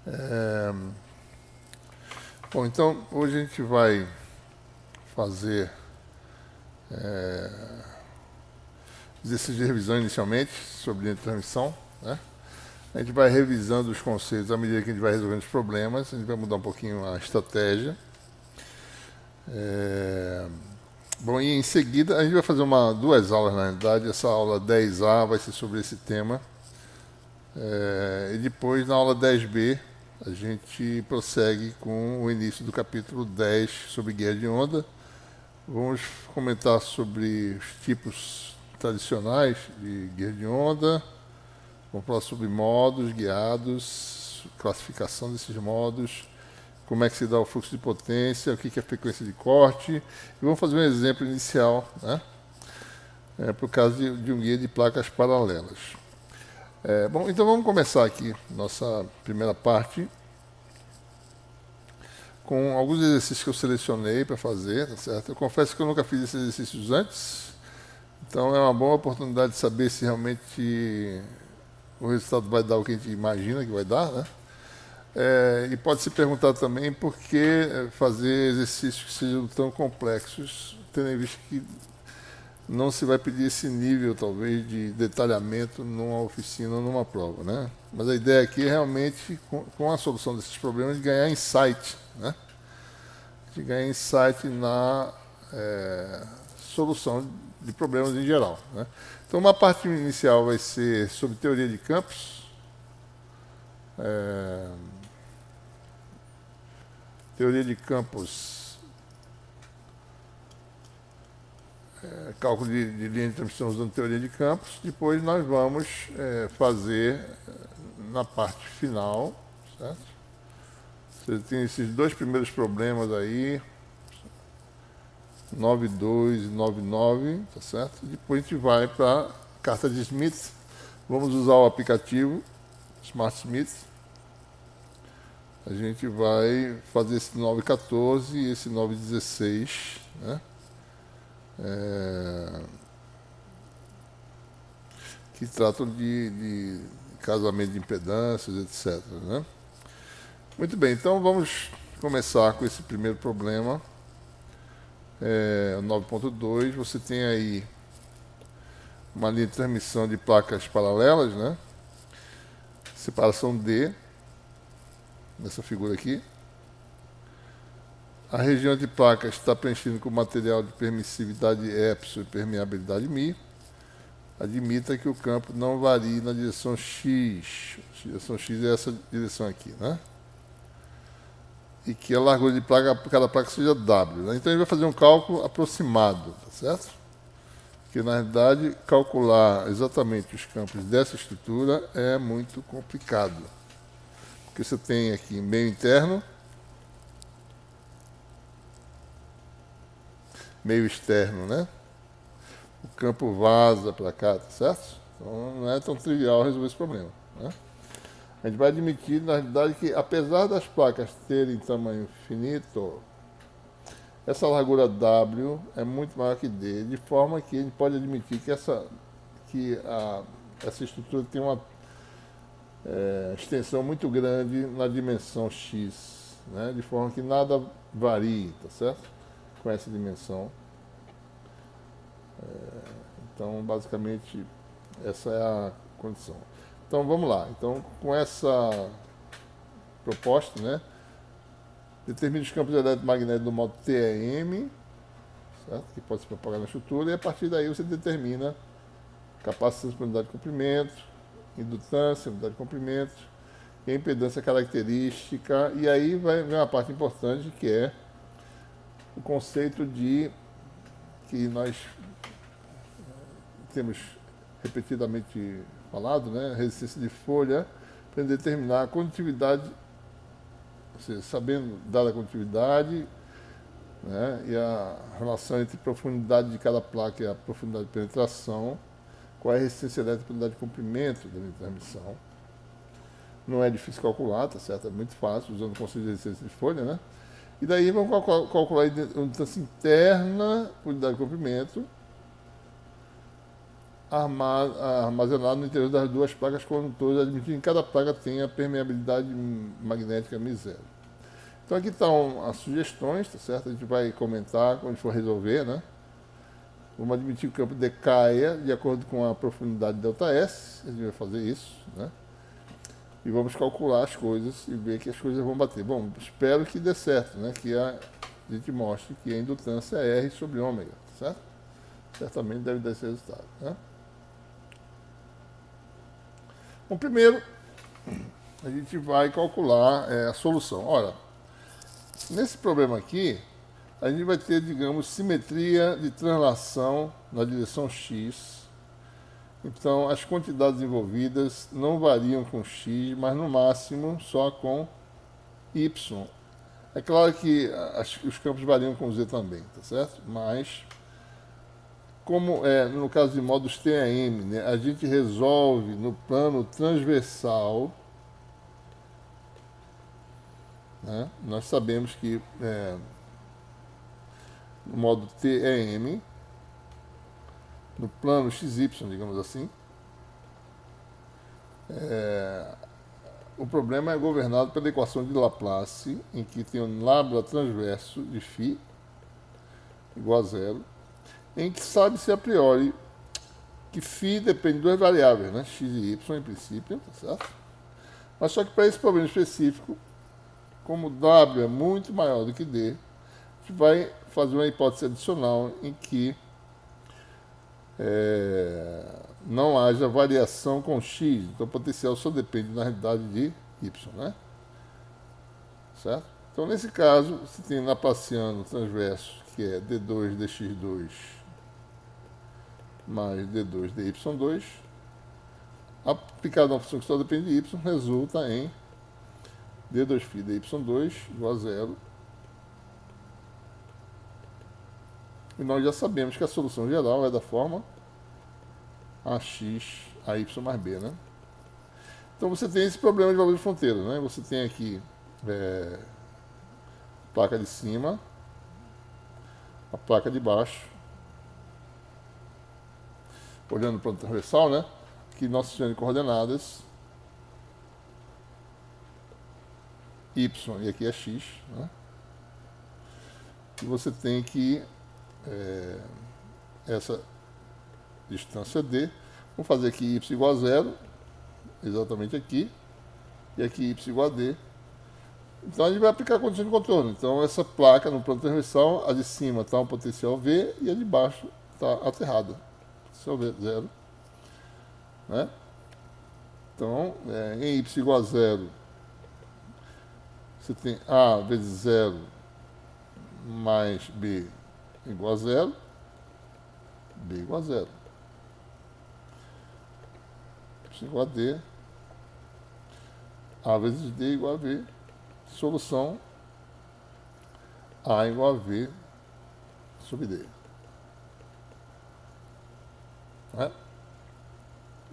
É, Bom, então hoje a gente vai fazer exercício de revisão inicialmente sobre linha de transmissão, né? A gente vai revisando os conceitos à medida que a gente vai resolvendo os problemas, a gente vai mudar um pouquinho a estratégia. Bom, e em seguida a gente vai fazer duas aulas na realidade. Essa aula 10A vai ser sobre esse tema. E depois, na aula 10B, a gente prossegue com o início do capítulo 10 sobre guia de onda. Vamos comentar sobre os tipos tradicionais de guia de onda. Vamos falar sobre modos guiados, classificação desses modos, como é que se dá o fluxo de potência, o que é a frequência de corte. E vamos fazer um exemplo inicial, né? Para o caso de um guia de placas paralelas. Bom, então vamos começar aqui nossa primeira parte com alguns exercícios que eu selecionei para fazer, tá certo? Eu confesso que eu nunca fiz esses exercícios antes, então é uma boa oportunidade de saber se realmente o resultado vai dar o que a gente imagina que vai dar, né? E pode se perguntar também por que fazer exercícios que sejam tão complexos, tendo em vista que não se vai pedir esse nível, talvez, de detalhamento numa oficina ou numa prova, né? Mas a ideia aqui é realmente, com a solução desses problemas, de ganhar insight, né? De ganhar insight na solução de problemas em geral, né? Então, uma parte inicial vai ser sobre teoria de campos. Teoria de campos, cálculo de linha de transmissão usando teoria de campos. Depois nós vamos fazer na parte final, certo? Você tem esses dois primeiros problemas aí, 9.2 e 9.9, tá certo? Depois a gente vai para a carta de Smith. Vamos usar o aplicativo Smart Smith. A gente vai fazer esse 9.14 e esse 9.16, né? Que tratam de casamento de impedâncias, etc, né? Muito bem, então vamos começar com esse primeiro problema. 9.2, você tem aí uma linha de transmissão de placas paralelas, né? Separação D, nessa figura aqui. A região de placas está preenchida com material de permissividade epsilon e permeabilidade μ. Admita que o campo não varie na direção x. A direção x é essa direção aqui, né? E que a largura de placa por cada placa seja W, né? Então, a gente vai fazer um cálculo aproximado, tá certo? Porque, na realidade, calcular exatamente os campos dessa estrutura é muito complicado. Porque você tem aqui meio interno, meio externo, né? O campo vaza para cá, tá certo? Então, não é tão trivial resolver esse problema, né? A gente vai admitir, na realidade, que apesar das placas terem tamanho finito, essa largura W é muito maior que D, de forma que a gente pode admitir que essa estrutura tem uma extensão muito grande na dimensão X, né? De forma que nada varie, tá certo? Com essa dimensão. Então, basicamente, essa é a condição. Então, vamos lá. Então, com essa proposta, né, determine os campos eletromagnéticos do modo TEM, certo? Que pode se propagar na estrutura, e a partir daí você determina capacitância por unidade de comprimento, indutância, unidade de comprimento, e a impedância característica, e aí vem uma parte importante, que é o conceito de que nós temos repetidamente falado, né, resistência de folha, para determinar a condutividade, ou seja, sabendo dada a condutividade, né, e a relação entre profundidade de cada placa e a profundidade de penetração, qual é a resistência elétrica por unidade de comprimento da linha de transmissão. Não é difícil calcular, tá certo? É muito fácil, usando o conceito de resistência de folha, né? E daí vamos calcular a indutância interna por unidade de comprimento, armazenado no interior das duas placas condutoras, admitindo que cada placa tenha permeabilidade magnética M0. Então aqui estão as sugestões, tá certo? A gente vai comentar quando for resolver, né? Vamos admitir que o campo decaia de acordo com a profundidade ΔS, a gente vai fazer isso, né? E vamos calcular as coisas e ver que as coisas vão bater. Bom, espero que dê certo, né? Que a gente mostre que a indutância é R sobre ômega, certo? Certamente deve dar esse resultado, né? Bom, primeiro a gente vai calcular a solução. Ora, nesse problema aqui, a gente vai ter, digamos, simetria de translação na direção x. Então, as quantidades envolvidas não variam com x, mas no máximo só com y. É claro que os campos variam com z também, tá certo? Mas, como é no caso de módulos TAM, né, a gente resolve no plano transversal, né? Nós sabemos que no modo TEM, no plano XY, digamos assim, o problema é governado pela equação de Laplace, em que tem um lábula transverso de φ igual a zero, em que sabe-se a priori que φ depende de duas variáveis, né? X e Y em princípio, tá certo? Mas só que para esse problema específico, como W é muito maior do que D, a gente vai fazer uma hipótese adicional em que não haja variação com x, então o potencial só depende, na realidade, de y, né? Certo? Então, nesse caso, você tem Laplaciano transverso, que é d2 dx2 mais d2 dy2, aplicado a uma função que só depende de y, resulta em d2φ dy2 igual a zero. E nós já sabemos que a solução geral é da forma ax, ay mais b, né? Então você tem esse problema de valor de fronteira, né? Você tem aqui placa de cima, a placa de baixo, olhando para o transversal, né? Que nosso sistema de coordenadas y e aqui é x, né? E você tem que essa distância d, vamos fazer aqui y igual a zero, exatamente aqui, e aqui y igual a d. Então a gente vai aplicar a condição de contorno. Então essa placa no plano transversal, a de cima está um potencial V e a de baixo está aterrada. Potencial V, zero. Né? Então, em y igual a zero, você tem A vezes zero mais B igual a zero, B igual a zero. Y igual a D, A vezes D igual a V. Solução A igual a V sobre D. Né?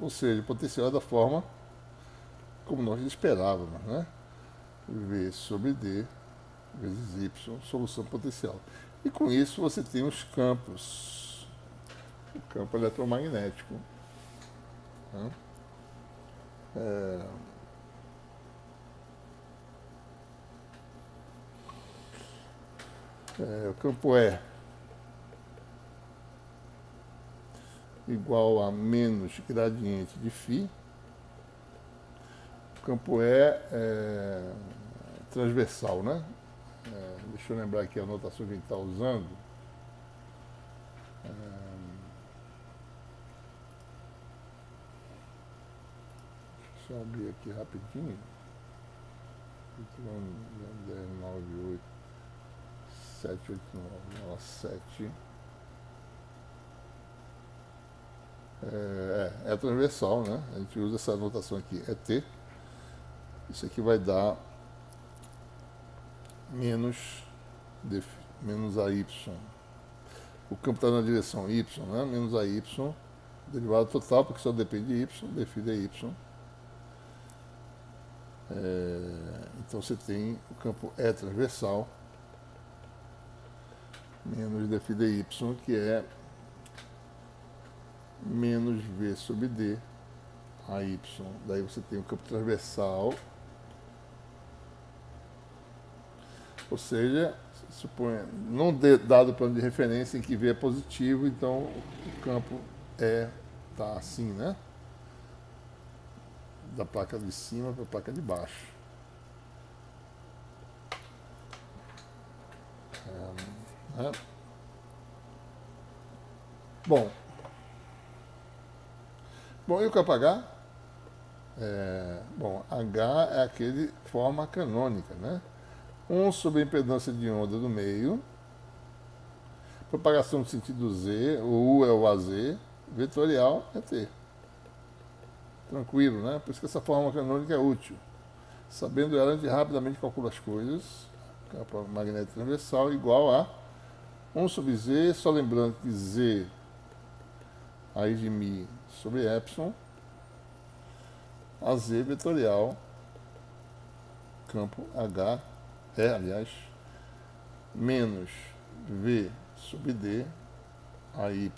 Ou seja, o potencial é da forma como nós esperávamos, né? V sobre D vezes Y, solução potencial. E com isso você tem os campos, o campo eletromagnético, né? O campo E igual a menos gradiente de φ. O campo E é transversal, né? Deixa eu lembrar aqui a notação que a gente está usando. Deixa eu abrir aqui rapidinho. 1098 789 é transversal, né? A gente usa essa notação aqui, é T. Isso aqui vai dar menos AY. O campo está na direção Y, né? Menos AY, derivada total, porque só depende de Y, dφ dy. Então você tem o campo E transversal menos dφ dy, que é menos V sobre D a Y. Daí você tem o campo transversal, ou seja, suponha, num dado plano de referência em que V é positivo, então o campo tá assim, né? Da placa de cima para a placa de baixo. Bom, e o campo H? Bom, H é aquele forma canônica, né? 1 sobre a impedância de onda do meio, propagação no sentido Z, o U é o AZ, vetorial é T. Tranquilo, né? Por isso que essa forma canônica é útil. Sabendo ela, a gente rapidamente calcula as coisas. Campo magnético transversal igual a 1 sobre Z, só lembrando que Z, raiz de Mi sobre Epsilon, AZ vetorial, campo H, aliás, menos V sobre D, AY,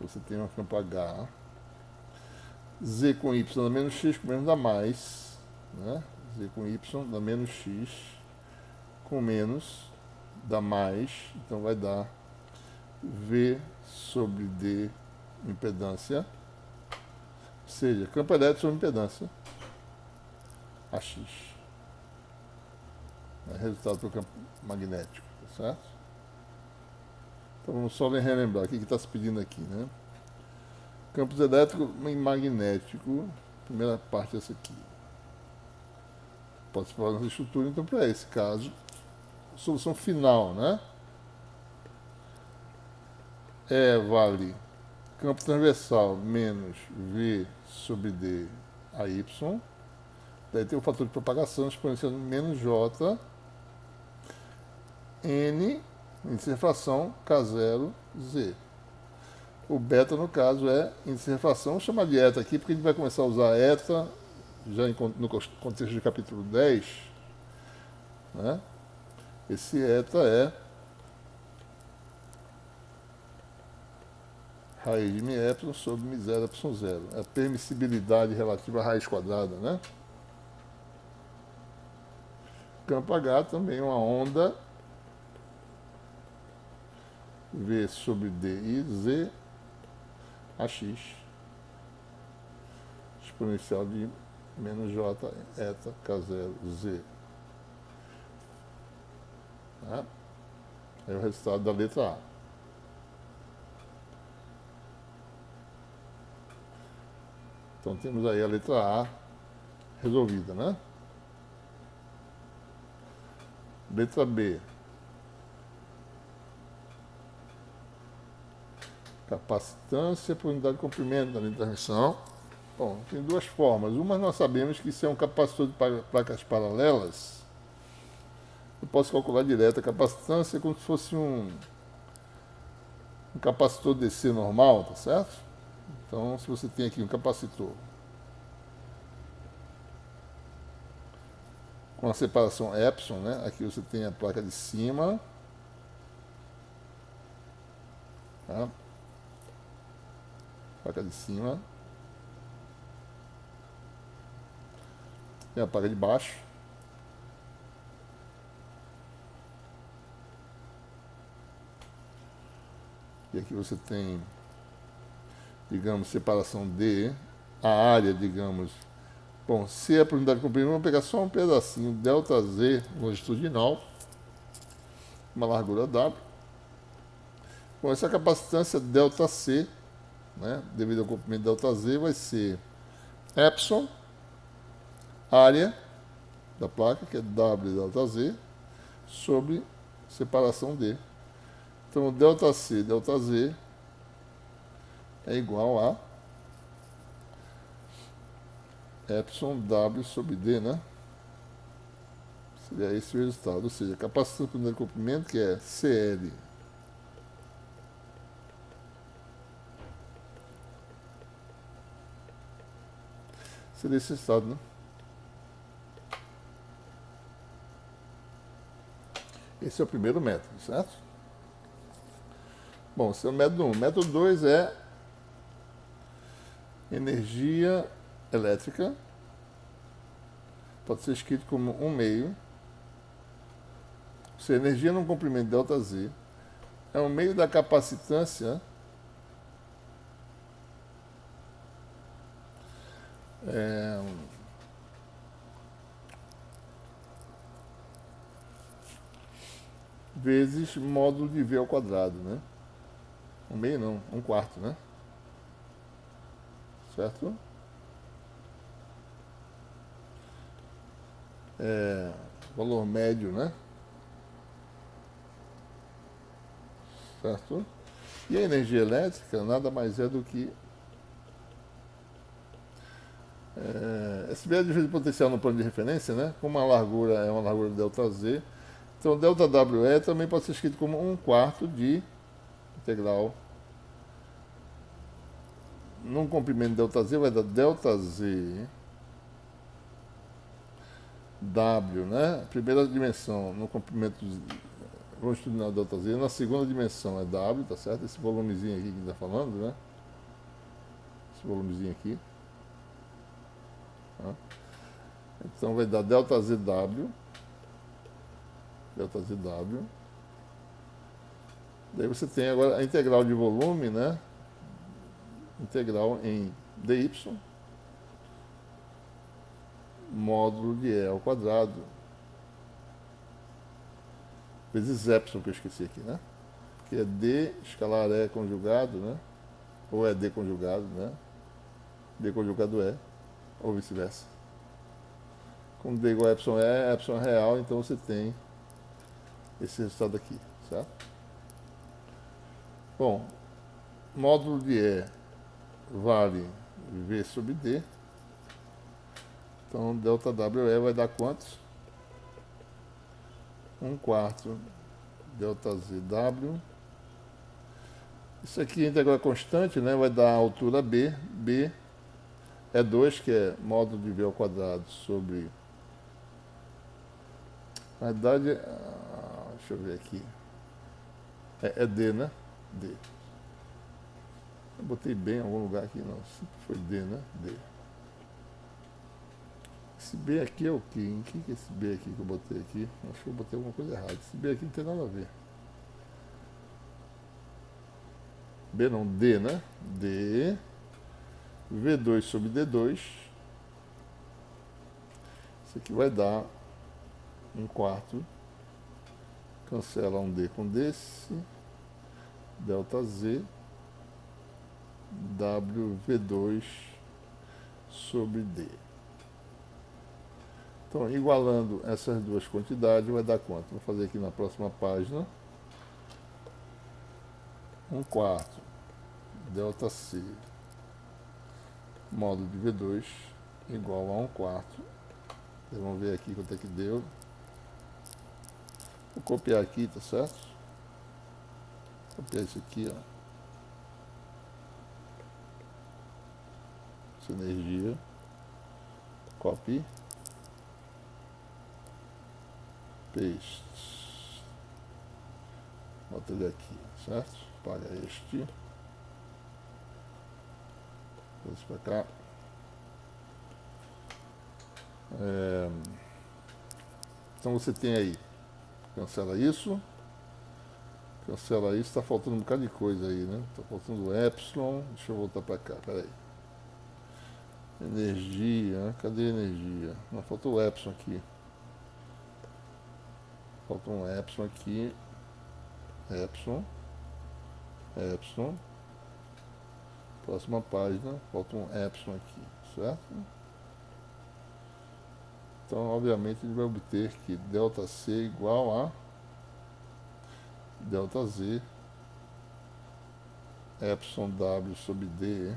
você tem um campo H, Z com Y dá menos X, com menos dá mais, né? Z com Y dá menos X, com menos dá mais, então vai dar V sobre D impedância, ou seja, campo elétrico sobre impedância, AX. É resultado do campo magnético, tá certo? Então vamos só relembrar o que está se pedindo aqui, né? Campos elétrico e magnético, primeira parte é essa aqui. Pode se falar nessa estrutura, então para esse caso, solução final, né? Vale campo transversal menos V sobre D a Y. Daí tem o fator de propagação exponencial menos J N, índice de refração, K0, Z. O beta, no caso, é índice de refração. Vamos chamar de eta aqui, porque a gente vai começar a usar eta já no contexto do capítulo 10. Né? Esse eta é raiz de μ sobre μ0 ε0. É a permissibilidade relativa à raiz quadrada, né? Campo H também é uma onda V sobre D e Z AX exponencial de menos J eta K0 Z. Tá? É o resultado da letra A. Então temos aí a letra A resolvida, né? Letra B. Capacitância por unidade de comprimento da linha de transmissão. Bom, tem duas formas. Uma, nós sabemos que isso é um capacitor de placas paralelas. Eu posso calcular direto a capacitância como se fosse um capacitor DC normal, tá certo? Então, se você tem aqui um capacitor com a separação epsilon, né? Aqui você tem a placa de cima, tá? Placa de cima e a placa de baixo. E aqui você tem, digamos, separação D, a área, digamos. Bom, se é por unidade de comprimento, vamos pegar só um pedacinho, ΔZ longitudinal, uma largura W. Bom, essa capacitância ΔC, né, devido ao comprimento ΔZ, vai ser epsilon, área da placa, que é W ΔZ, sobre separação D. Então, ΔC, ΔZ é igual a epsilon W sobre D, né? Seria esse o resultado. Ou seja, a capacitância por unidade de comprimento, que é CL seria esse estado, né? Esse é o primeiro método, certo? Bom, esse é o método 1. Método 2 é energia elétrica. Pode ser escrito como 1 meio. Se a energia num comprimento ΔZ é 1 meio da capacitância vezes módulo de V ao quadrado, né? 1 meio não, 1/4, né? Certo? Valor médio, né? Certo? E a energia elétrica nada mais é do que esse médio de potencial no plano de referência, né? Como a largura é uma largura ΔZ, então ΔWE também pode ser escrito como 1/4 de integral. Num comprimento ΔZ vai dar ΔZ W, né? Primeira dimensão no comprimento longitudinal ΔZ, na segunda dimensão é W, tá certo? Esse volumezinho aqui que está falando, né? Esse volumezinho aqui. Tá? Então vai dar ΔZW. ΔZW. Daí você tem agora a integral de volume, né? Integral em dy módulo de E ao quadrado vezes epsilon, que eu esqueci aqui, né? Que é D escalar E conjugado, né? Ou é D conjugado, né? D conjugado E, ou vice-versa. Como D igual a epsilon é real, então você tem esse resultado aqui, certo? Bom, módulo de E vale V sobre D. Então, ΔWE vai dar quantos? 1/4 ΔZW. Isso aqui a integral constante, né? Vai dar a altura B. B é 2, que é módulo de V ao quadrado sobre... Na verdade, deixa eu ver aqui. É D, né? D. Eu botei B em algum lugar aqui, não. Foi D, né? D. Esse B aqui é o quê? Em que é esse B aqui que eu botei aqui? Acho que eu botei alguma coisa errada. Esse B aqui não tem nada a ver. B não, D, né? D. V2 sobre D2. Isso aqui vai dar 1/4. Cancela um D com desse. ΔZ. WV2 sobre D. Então, igualando essas duas quantidades, vai dar quanto? Vou fazer aqui na próxima página. 1/4 ΔC módulo de V2 igual a 1/4. Vamos ver aqui quanto é que deu. Vou copiar aqui, tá certo? Copiar isso aqui, ó. Essa energia. Copy. Paste. Bota ele aqui, certo? Apaga este. Vamos para cá. Então você tem aí. Cancela isso. Cancela isso. Está faltando um bocado de coisa aí, né? Está faltando epsilon. Deixa eu voltar para cá, peraí. Energia. Cadê a energia? Não, faltou o epsilon aqui. Falta um epsilon aqui. Epsilon. Epsilon. Próxima página. Falta um epsilon aqui, certo? Então, obviamente, ele vai obter que ΔC igual a ΔZ epsilon W sobre D.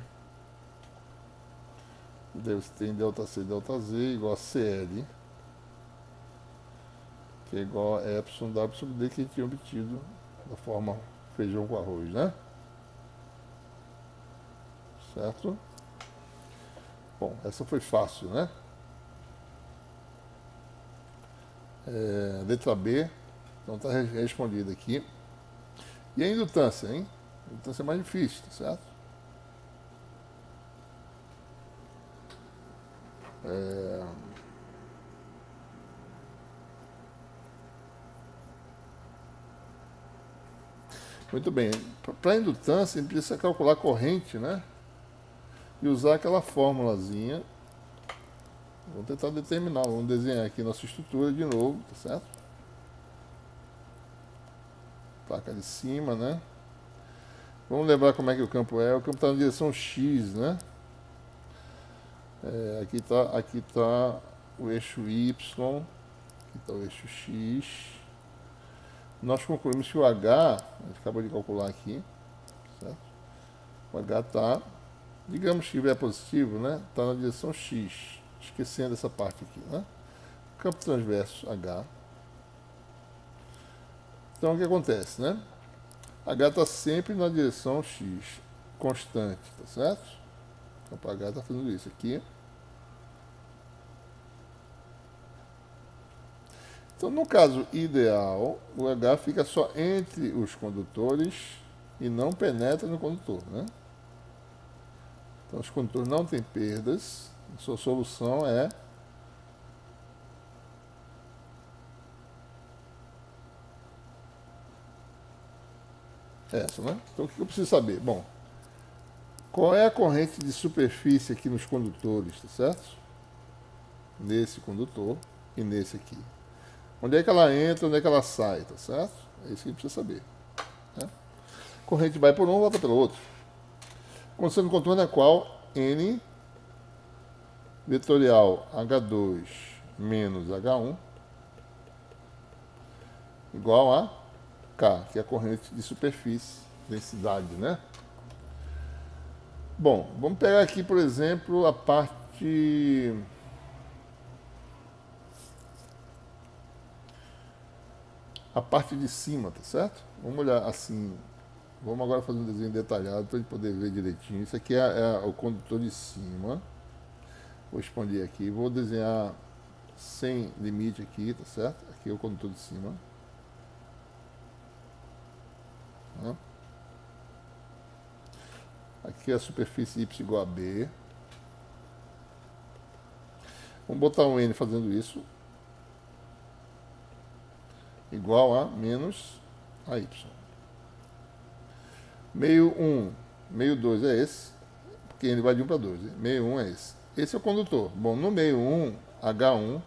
E daí você tem ΔC ΔZ igual a CL, que é igual a epsilon W sobre D, que a gente tinha obtido da forma feijão com arroz, né? Certo? Bom, essa foi fácil, né? Letra B, então está respondida aqui. E a indutância, hein? Então isso é mais difícil, tá certo? Muito bem. Para indutância, a gente precisa calcular a corrente, né? E usar aquela fórmulazinha. Vamos tentar determinar. Vamos desenhar aqui nossa estrutura de novo, tá certo? Placa de cima, né? Vamos lembrar como é que o campo é. O campo está na direção X, né? Aqui tá o eixo Y, aqui está o eixo X. Nós concluímos que o H, a gente acabou de calcular aqui, certo? O H está, digamos que estiver positivo, né? Está na direção X, esquecendo essa parte aqui, né? Campo transverso H. Então o que acontece, né? H está sempre na direção X, constante, tá certo? O campo H está fazendo isso aqui. Então, no caso ideal, o H fica só entre os condutores e não penetra no condutor, né? Então, os condutores não têm perdas. A sua solução é essa, né? Então, o que eu preciso saber? Bom, qual é a corrente de superfície aqui nos condutores, tá certo? Nesse condutor e nesse aqui. Onde é que ela entra, onde é que ela sai, tá certo? É isso que a gente precisa saber. Né? Corrente vai por um, volta pelo outro. Condição de contorno é qual? N vetorial H2 menos H1 igual a K, que é a corrente de superfície, densidade, né? Bom, vamos pegar aqui, por exemplo, a parte de cima, tá certo? Vamos olhar assim. Vamos agora fazer um desenho detalhado para a gente poder ver direitinho. Isso aqui é o condutor de cima. Vou expandir aqui. Vou desenhar sem limite aqui, tá certo? Aqui é o condutor de cima. Aqui é a superfície Y igual a B. Vamos botar um N fazendo isso. Igual a menos a Y. Meio 1, meio 2 é esse, porque ele vai de 1 para 2. Meio 1 é esse. Esse é o condutor. Bom, no meio 1, H1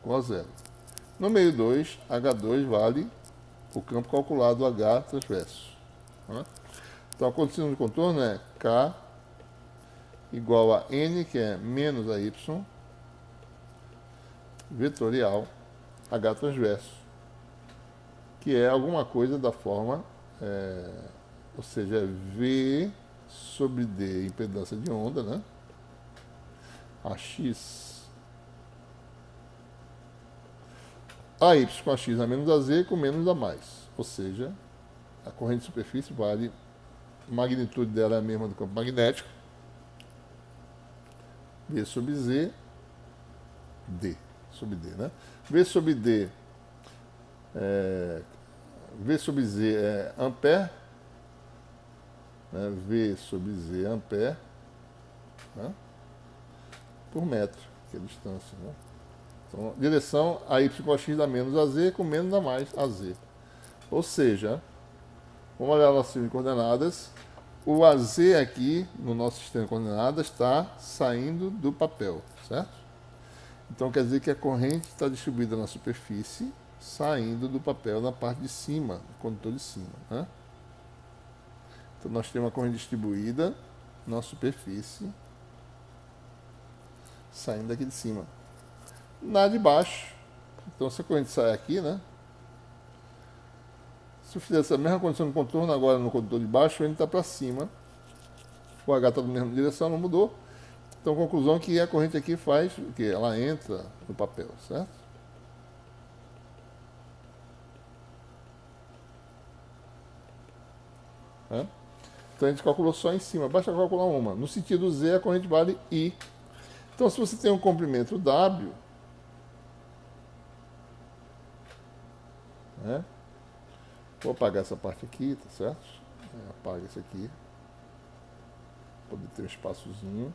igual a 0. No meio 2, H2 vale o campo calculado H transverso. Então a condição de contorno é K igual a N, que é menos a Y, vetorial H transverso, que é alguma coisa da forma, ou seja, é V sobre D, impedância de onda, né? AX, AY com AX a menos AZ com menos a mais, ou seja, a corrente de superfície vale, a magnitude dela é a mesma do campo magnético, V sobre Z, D sobre D, né? V sobre D, V sobre Z é ampere, né? V sobre Z é ampere, né? Por metro, que é a distância, né? Então, direção a Y com a X dá menos a Z com menos a mais a Z. Ou seja, vamos olhar o sistema de coordenadas. O AZ aqui, no nosso sistema de coordenadas, está saindo do papel, certo? Então quer dizer que a corrente está distribuída na superfície, saindo do papel na parte de cima, do condutor de cima, né? Então nós temos a corrente distribuída na superfície, saindo daqui de cima. Na de baixo, então se a corrente sai aqui, né? Se eu fizer essa mesma condição de contorno agora no condutor de baixo, ele está para cima. O H está na mesma direção, não mudou. Então, conclusão que a corrente aqui faz o quê? Ela entra no papel, certo? Então, a gente calculou só em cima. Basta calcular uma. No sentido Z, a corrente vale I. Então, se você tem um comprimento W, né? Vou apagar essa parte aqui, tá certo? Apaga isso aqui. Poder ter um espaçozinho.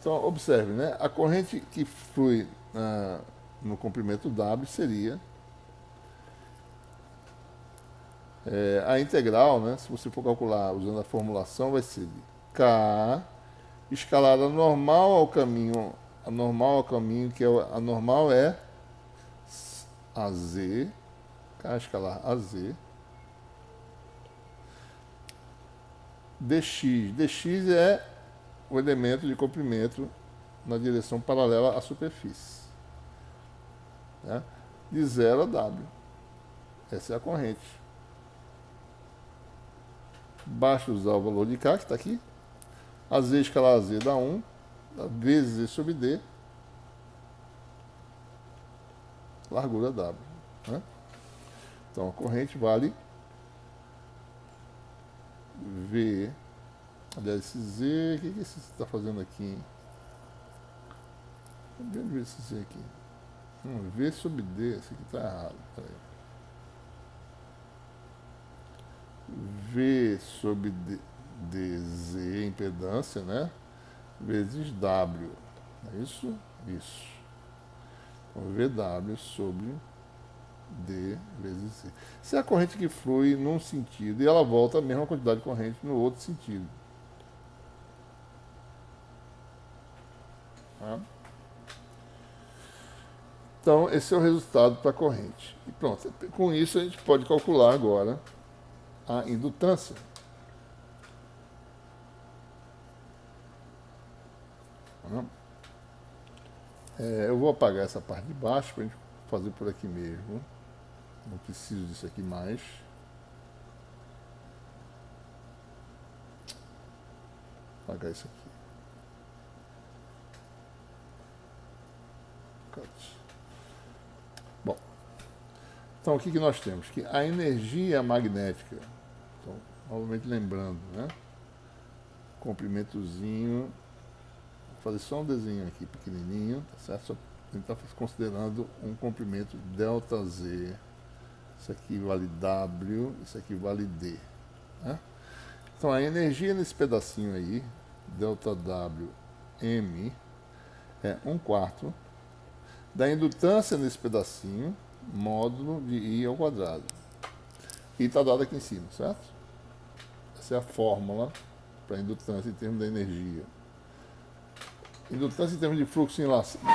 Então, observe, né? A corrente que flui no comprimento W seria a integral, né? Se você for calcular usando a formulação, vai ser de K escalada normal ao caminho, a normal ao caminho, que a normal é AZ, K escalar AZ, dx é o elemento de comprimento na direção paralela à superfície, né? De 0 a W. Essa é a corrente. Basta usar o valor de K, que está aqui. AZ escalar AZ dá 1, vezes E sobre D, largura W, né? Então a corrente vale V. Aliás, esse Z, o que esse está fazendo aqui? Onde ver esse Z aqui? V sobre D, esse aqui está errado. Peraí. V sobre DZ, impedância, né? Vezes W. É isso? Isso. Então, VW sobre D vezes C. Se é a corrente que flui num sentido e ela volta a mesma quantidade de corrente no outro sentido. Tá? Então, esse é o resultado para a corrente. E pronto, com isso a gente pode calcular agora a indutância. Eu vou apagar essa parte de baixo para a gente fazer por aqui mesmo. Não preciso disso aqui mais. Vou apagar isso aqui. Cut. Bom, então o que nós temos? Que a energia magnética, então, novamente lembrando, né? Comprimentozinho, vou fazer só um desenho aqui pequenininho, tá certo? Só a gente está considerando um comprimento ΔZ. Isso aqui vale W, isso aqui vale D, né? Então a energia nesse pedacinho aí, ΔWm, é 1/4 da indutância nesse pedacinho, módulo de I ao quadrado. E está dado aqui em cima, certo? Essa é a fórmula para a indutância em termos da energia. Indutância em termos de fluxo de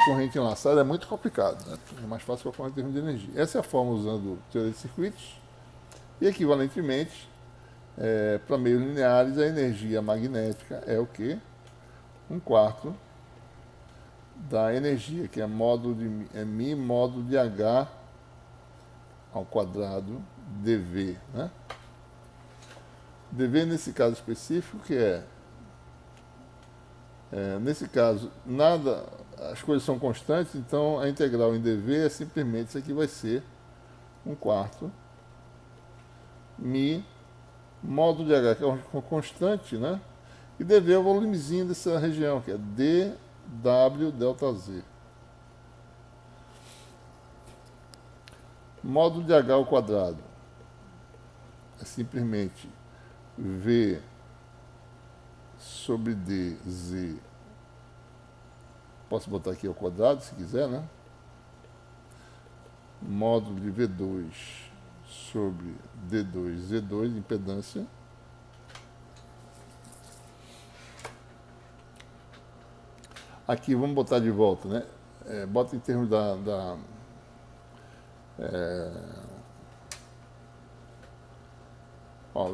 corrente enlaçada é muito complicado, né? É mais fácil calcular em termos de energia. Essa é a fórmula usando teoria de circuitos. E equivalentemente, para meios lineares, a energia magnética é o quê? 1/4 da energia, que é μ módulo de H ao quadrado dV, né? dV nesse caso específico, que nesse caso, as coisas são constantes, então a integral em dV é simplesmente, isso aqui vai ser 1/4 μ módulo de H, que é uma constante, né? E dV é o volumezinho dessa região, que é dW ΔZ. Módulo de H ao quadrado é simplesmente V sobre dz. Posso botar aqui ao quadrado se quiser, né? Módulo de V2 sobre D2, Z2, impedância. Aqui vamos botar de volta, né? Bota em termos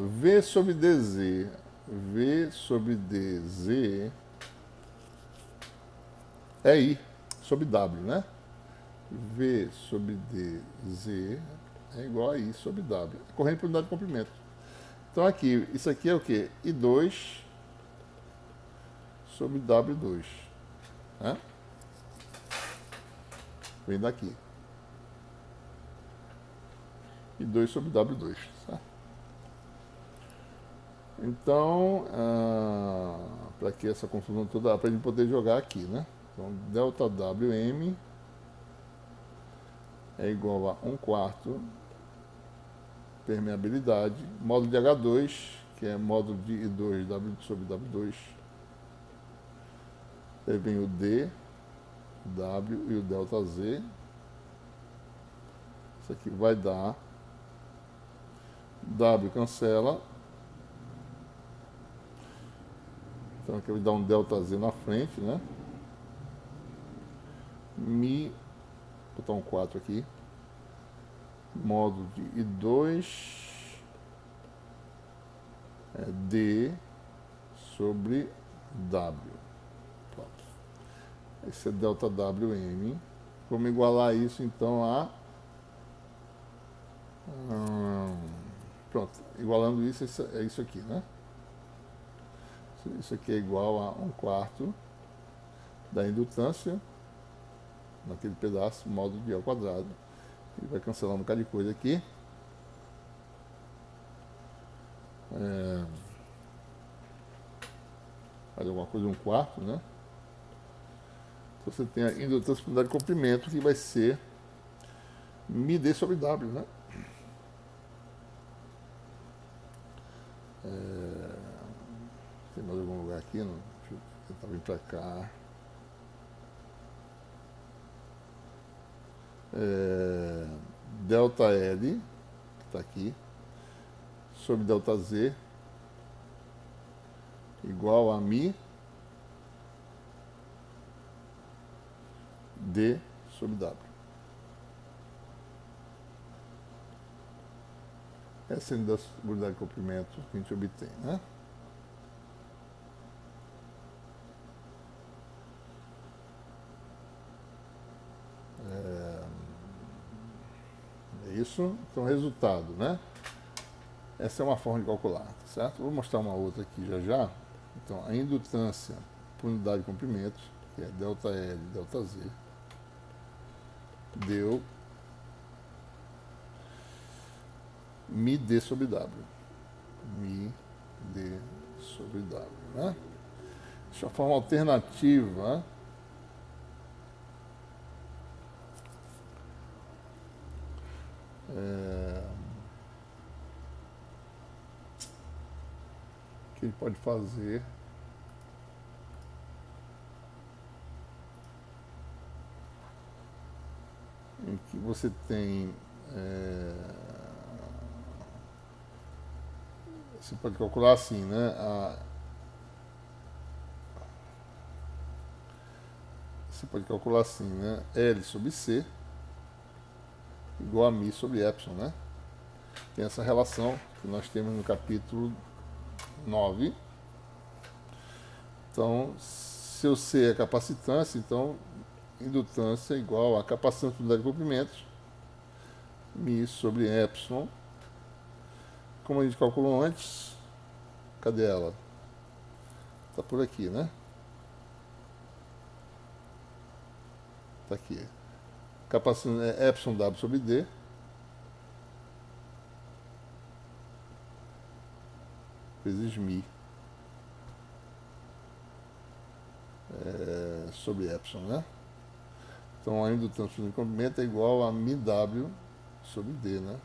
V sobre dz. V sobre dz é I sobre W, né? V sobre dz é igual a I sobre W. Corrente por unidade de comprimento. Então aqui, isso aqui é o quê? I2 sobre W2. Né? Vem daqui. I2 sobre W2. Tá? Então, para que essa confusão toda, para a gente poder jogar aqui, né? Então, ΔWm é igual a 1/4 permeabilidade, módulo de H2, que é módulo de I2, W sobre W2. Aí vem o D, W e o ΔZ. Isso aqui vai dar W cancela. Então aqui eu vou dar um ΔZ na frente, né? Mi, vou botar um 4 aqui. Módulo de I2 é D sobre W. Pronto. Esse é ΔWM. Vamos igualar isso então a... pronto, igualando isso, é isso aqui, né? Isso aqui é igual a 1/4 da indutância naquele pedaço, módulo de E ao quadrado. E vai cancelar um bocado de coisa aqui. Faz alguma coisa 1/4, né? Então você tem a indutância por unidade de comprimento, que vai ser μd sobre W, né? Tem mais algum lugar aqui? Não? Deixa eu tentar vir para cá. Delta L, que está aqui, sobre ΔZ, igual a μ d sobre W. Essa é a unidade de comprimento que a gente obtém, né? É isso. Então, resultado, né? Essa é uma forma de calcular, tá certo? Vou mostrar uma outra aqui já já. Então, a indutância por unidade de comprimento, que é ΔL, ΔZ, deu μd sobre W. μd sobre W, né? Deixa eu forma alternativa. Que ele pode fazer em que você tem você pode calcular assim, né? Você pode calcular assim, né? L sobre C igual a μ sobre epsilon, né? Tem essa relação que nós temos no capítulo 9. Então, se o C é capacitância, então indutância é igual a capacitância por unidade de comprimento, μ sobre epsilon. Como a gente calculou antes, cadê ela? Está por aqui, né? Está aqui. Capacitância é epsilon W sobre D. Vezes μ sobre epsilon, né? Então a indutância de comprimento é igual a μW sobre D, né?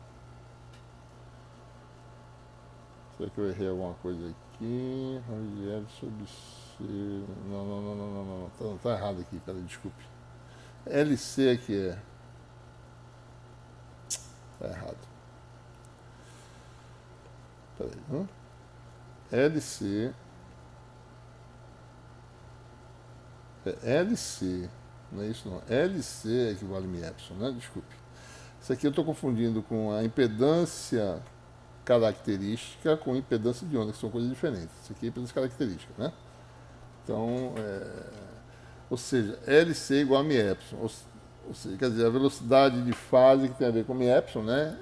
Será que eu errei alguma coisa aqui? Radial sobre C. Não. Tá errado aqui, cara, desculpe. LC aqui é. Tá errado. Peraí, LC. LC. Não é isso não. LC é equivale a μ epsilon, né? Desculpe. Isso aqui eu estou confundindo com a impedância característica com impedância de onda, que são coisas diferentes. Isso aqui é impedância característica, né? Então, ou seja, LC igual a μ epsilon. Ou seja, quer dizer, a velocidade de fase que tem a ver com μ epsilon, né?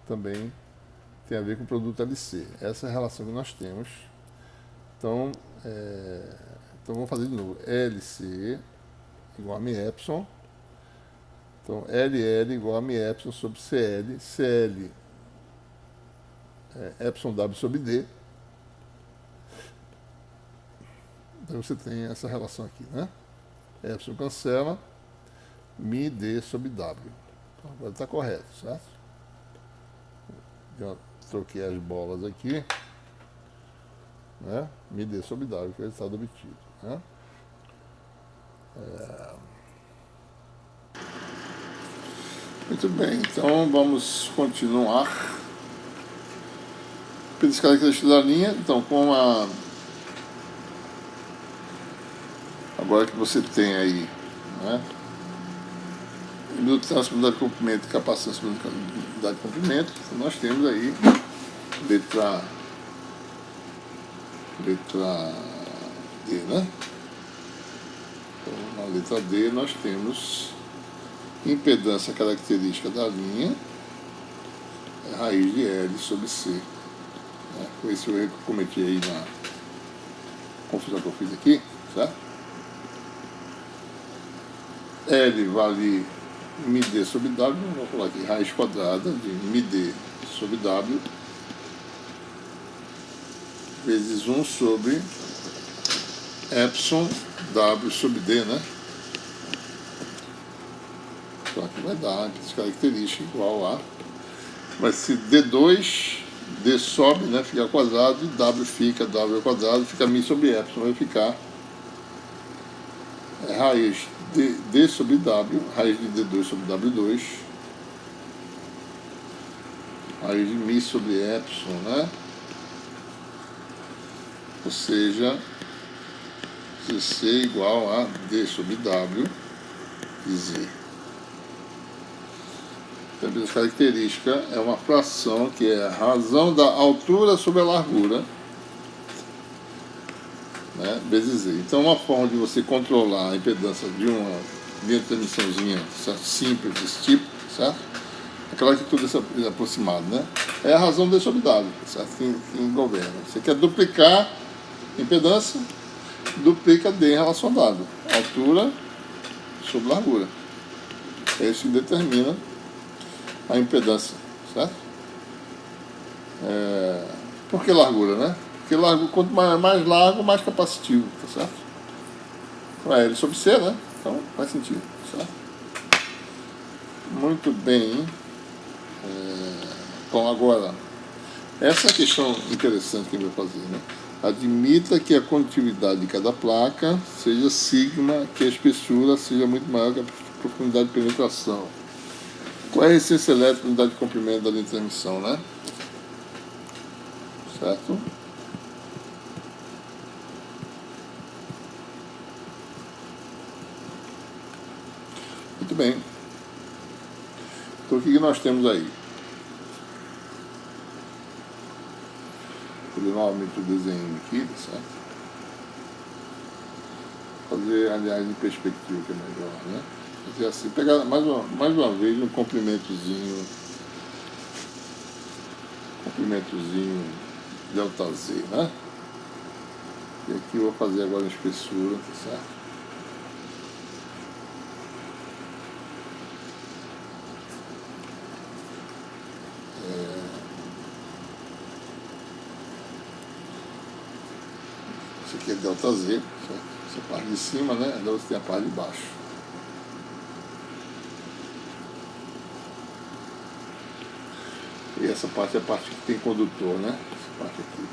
Também tem a ver com o produto LC. Essa é a relação que nós temos. Então, vamos fazer de novo. LC igual a μ epsilon. Então, LL igual a μ epsilon sobre CL. CL é epsilon W sobre D. Então, você tem essa relação aqui, né? Epsilon cancela, μ D sobre W. Então, agora está correto, certo? troquei as bolas aqui, né? Me dê sobre W, que é o resultado obtido, né? Muito bem, então vamos continuar. Pelas características da linha, então agora que você tem aí, né? Minuto de transmissão de comprimento e capacitância de unidade de comprimento, nós temos aí letra D, né? Então, na letra D nós temos impedância característica da linha, é raiz de L sobre C. Né? Foi esse o erro que eu cometi aí na confusão que eu fiz aqui, certo? L vale μd sobre W, vou colocar aqui raiz quadrada de μd sobre W vezes 1 sobre epsilon W sobre D, né? Então aqui vai dar essa característica igual a, vai ser D2, D sobe, né? Fica quadrado, e W fica W ao quadrado, fica μ sobre epsilon, vai ficar raiz de D sobre W, raiz de D2 sobre W2, raiz de μ sobre epsilon, né? Ou seja, C igual a D sobre W de Z. Então, essa característica é uma fração que é a razão da altura sobre a largura, né, vezes Z. Então, uma forma de você controlar a impedância de uma linha de transmissãozinha simples desse tipo, certo? Aquela que tudo é aproximado, né? É a razão D sobre W, certo? Que governa. Você quer duplicar a impedância, duplica D em relação a W. Altura sobre largura. É isso que determina a impedância, certo? Por que largura, né? Porque quanto mais largo, mais capacitivo, tá certo? Então é L sobre C, né? Então faz sentido, certo? Muito bem. Então agora, essa é a questão interessante que a gente vai fazer, né? Admita que a condutividade de cada placa seja sigma, que a espessura seja muito maior que a profundidade de penetração. Qual é a resistência elétrica, unidade de comprimento da linha de transmissão, né? Certo? Muito bem. Então o que nós temos aí? Vou fazer novamente o desenho aqui, tá certo? Fazer, aliás, em perspectiva que é melhor, né? Fazer assim, pegar mais uma vez um comprimentozinho delta Z, né? E aqui eu vou fazer agora a espessura, tá certo? Isso aqui é delta Z, certo? Essa parte de cima, né? Agora você tem a parte de baixo. E essa parte é a parte que tem condutor, né? Essa parte aqui.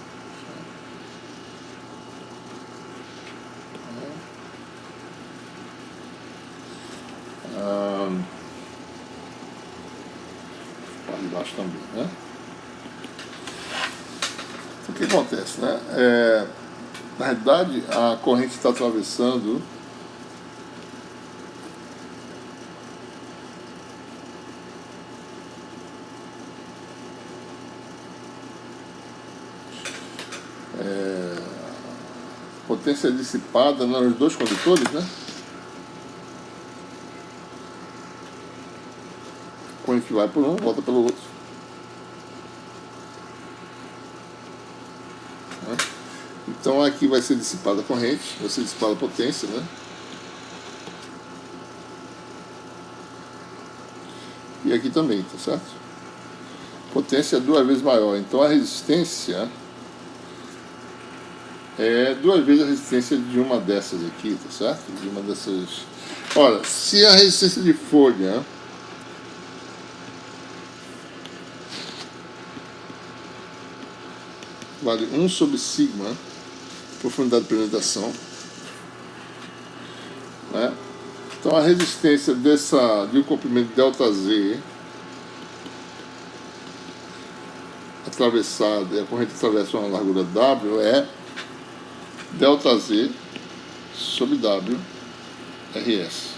Parte de baixo também, né? O que acontece, né? Na realidade, a corrente está atravessando potência dissipada nos dois condutores, né? A corrente vai por um, volta pelo outro. Então aqui vai ser dissipada a corrente, vai ser dissipada a potência, né? E aqui também, tá certo? Potência é 2 vezes maior, então a resistência é 2 vezes a resistência de uma dessas aqui, tá certo? De uma dessas. Ora, se a resistência de folha vale 1 sobre sigma, profundidade de penetração, né? Então a resistência de um comprimento ΔZ atravessada, e a corrente atravessa uma largura W, é ΔZ sobre W RS.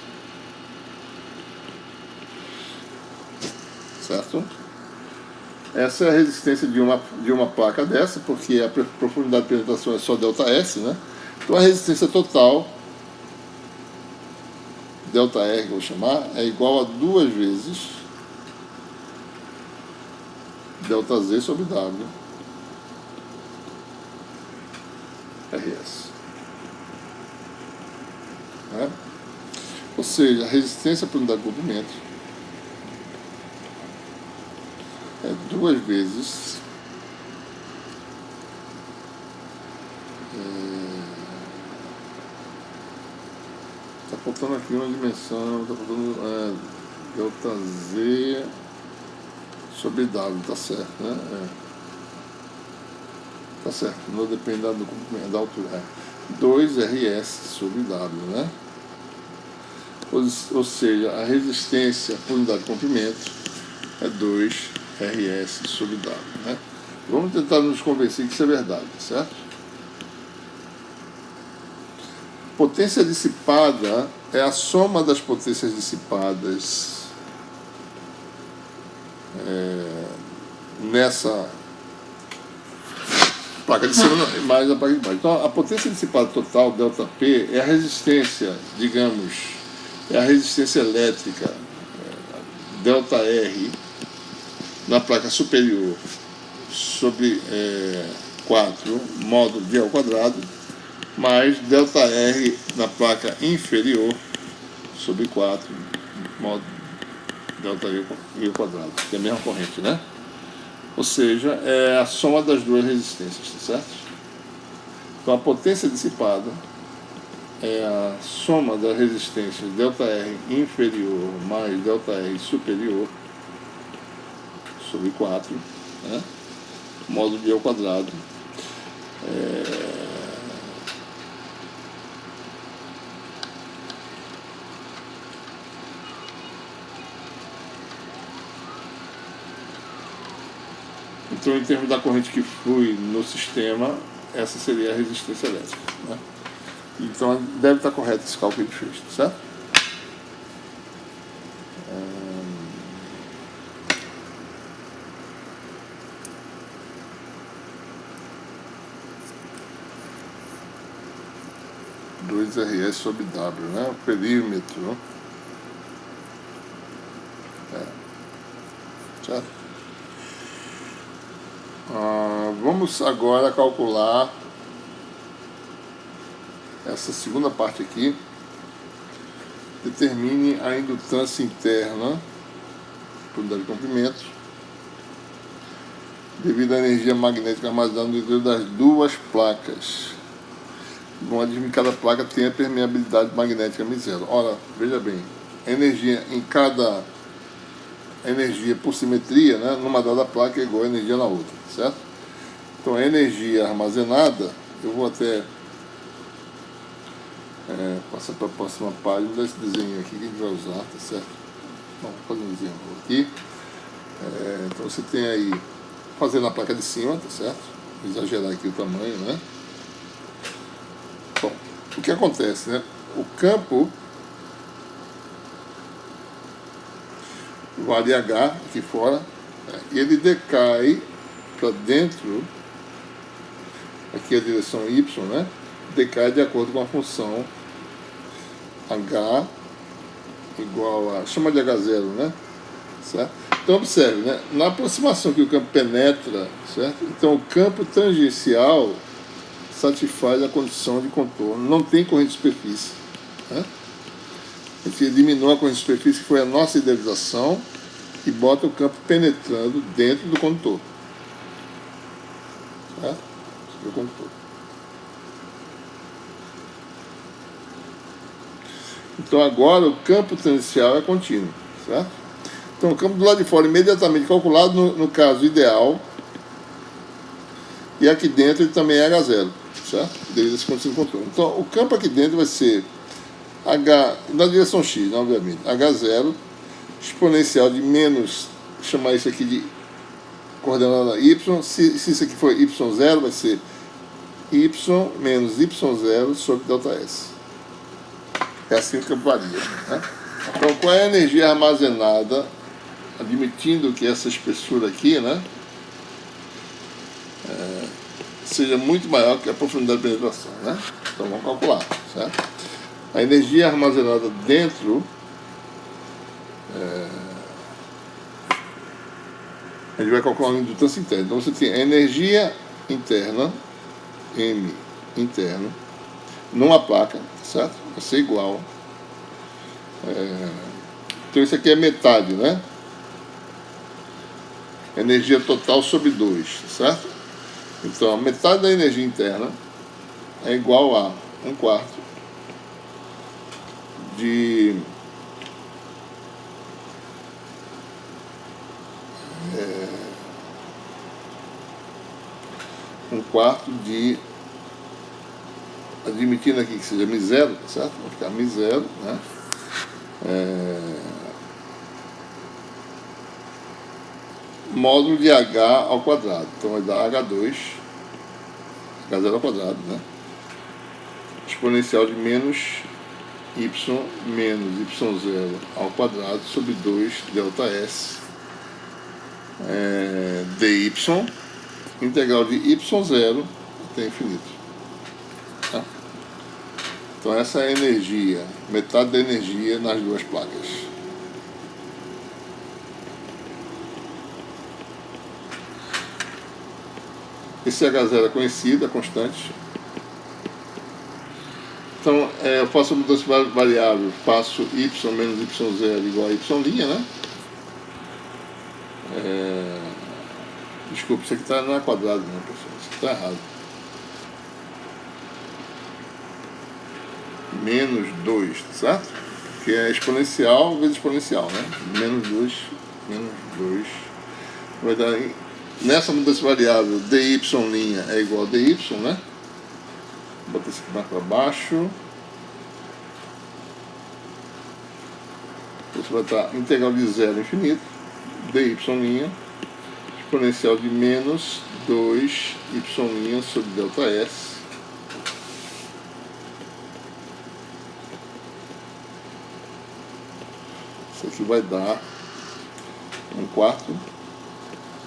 Certo? Essa é a resistência de uma placa dessa, porque a profundidade de penetração é só ΔS, né? Então a resistência total, ΔR, que eu vou chamar, é igual a 2 vezes ΔZ sobre W RS. Né? Ou seja, a resistência por unidade de comprimento é 2 vezes está faltando aqui uma dimensão, está faltando ΔZ sobre W, tá certo, né? Tá certo, não depende do comprimento, da altura. 2RS sobre W, né? Ou seja, a resistência por unidade de comprimento é 2RS sobre W, né? Vamos tentar nos convencer que isso é verdade, certo? Potência dissipada é a soma das potências dissipadas nessa placa de cima mais a placa de baixo. Então, a potência dissipada total, ΔP, é a resistência, digamos, é a resistência elétrica, ΔR, na placa superior sobre 4 módulo de ao quadrado, mais ΔR na placa inferior sobre 4 módulo ΔR ao quadrado, que é a mesma corrente, né? Ou seja, é a soma das duas resistências, tá certo? Então a potência dissipada é a soma das resistências ΔR inferior mais ΔR superior sobre 4, né? Módulo de ao quadrado. Então, em termos da corrente que flui no sistema, essa seria a resistência elétrica, né? Então, deve estar correto esse cálculo que a gente fez, certo? Dois RS sobre W, né? O perímetro. Certo? Vamos agora calcular essa segunda parte aqui. Determine a indutância interna por unidade de comprimento devido à energia magnética armazenada no interior das duas placas. Vamos admitir que cada placa tem a permeabilidade magnética M0. Ora, veja bem, energia em cada energia por simetria, né, numa dada placa é igual a energia na outra, certo? Então a energia armazenada, eu vou até passar para a próxima página desse desenho aqui que a gente vai usar, tá certo? Bom, vou fazer um desenho aqui. Então você tem aí, fazendo a placa de cima, tá certo? Vou exagerar aqui o tamanho, né? Bom, o que acontece, né? O campo vale H aqui fora, e ele decai para dentro, aqui a direção Y, né? Decai de acordo com a função H igual a, chama de H0, né? Certo? Então observe, né? Na aproximação que o campo penetra, certo? Então o campo tangencial satisfaz a condição de contorno, não tem corrente de superfície, né? A gente diminui a corrente de superfície, que foi a nossa idealização, e bota o campo penetrando dentro do condutor. Certo? Esse é o condutor. Então agora o campo tangencial é contínuo, certo? Então o campo do lado de fora imediatamente calculado, no caso ideal, E aqui dentro ele também é H0, certo? Devido a esse contínuo de controle. Então o campo aqui dentro vai ser H, na direção X, obviamente, H0, exponencial de menos, chamar isso aqui de coordenada Y, se isso aqui for Y0, vai ser Y menos Y0 sobre ΔS. É assim que varia, né? Então, qual é a energia armazenada, admitindo que essa espessura aqui, né, seja muito maior que a profundidade de penetração, né? Então vamos calcular, certo? A energia armazenada dentro a gente vai calcular a indutância interna. Então você tem a energia interna, M interno, numa placa, certo? Vai ser igual. Então isso aqui é metade, né? Energia total sobre 2, certo? Então a metade da energia interna é igual a 1/4 de 1/4 de, admitindo aqui que seja μ0, certo? Vai ficar μ0, né? Módulo de H ao quadrado. Então vai dar H2, H0 ao quadrado, né? Exponencial de menos Y menos Y0 ao quadrado sobre 2 ΔS dy, integral de Y0 até infinito. Tá? Então essa é a energia, metade da energia nas duas placas. Esse H0 é conhecido, é constante. Então eu faço a mudança variável, faço Y menos Y0 igual a Y', né? Desculpa, isso aqui não é quadrado, não, pessoal. Isso aqui está errado. Menos 2, certo? Que é exponencial vezes exponencial, né? Menos 2 vai dar, nessa mudança variável, dy' é igual a dy, né? Vou botar isso aqui mais para baixo. Isso vai estar integral de 0 a infinito, dy', exponencial de menos 2y' sobre ΔS. Isso aqui vai dar 1/4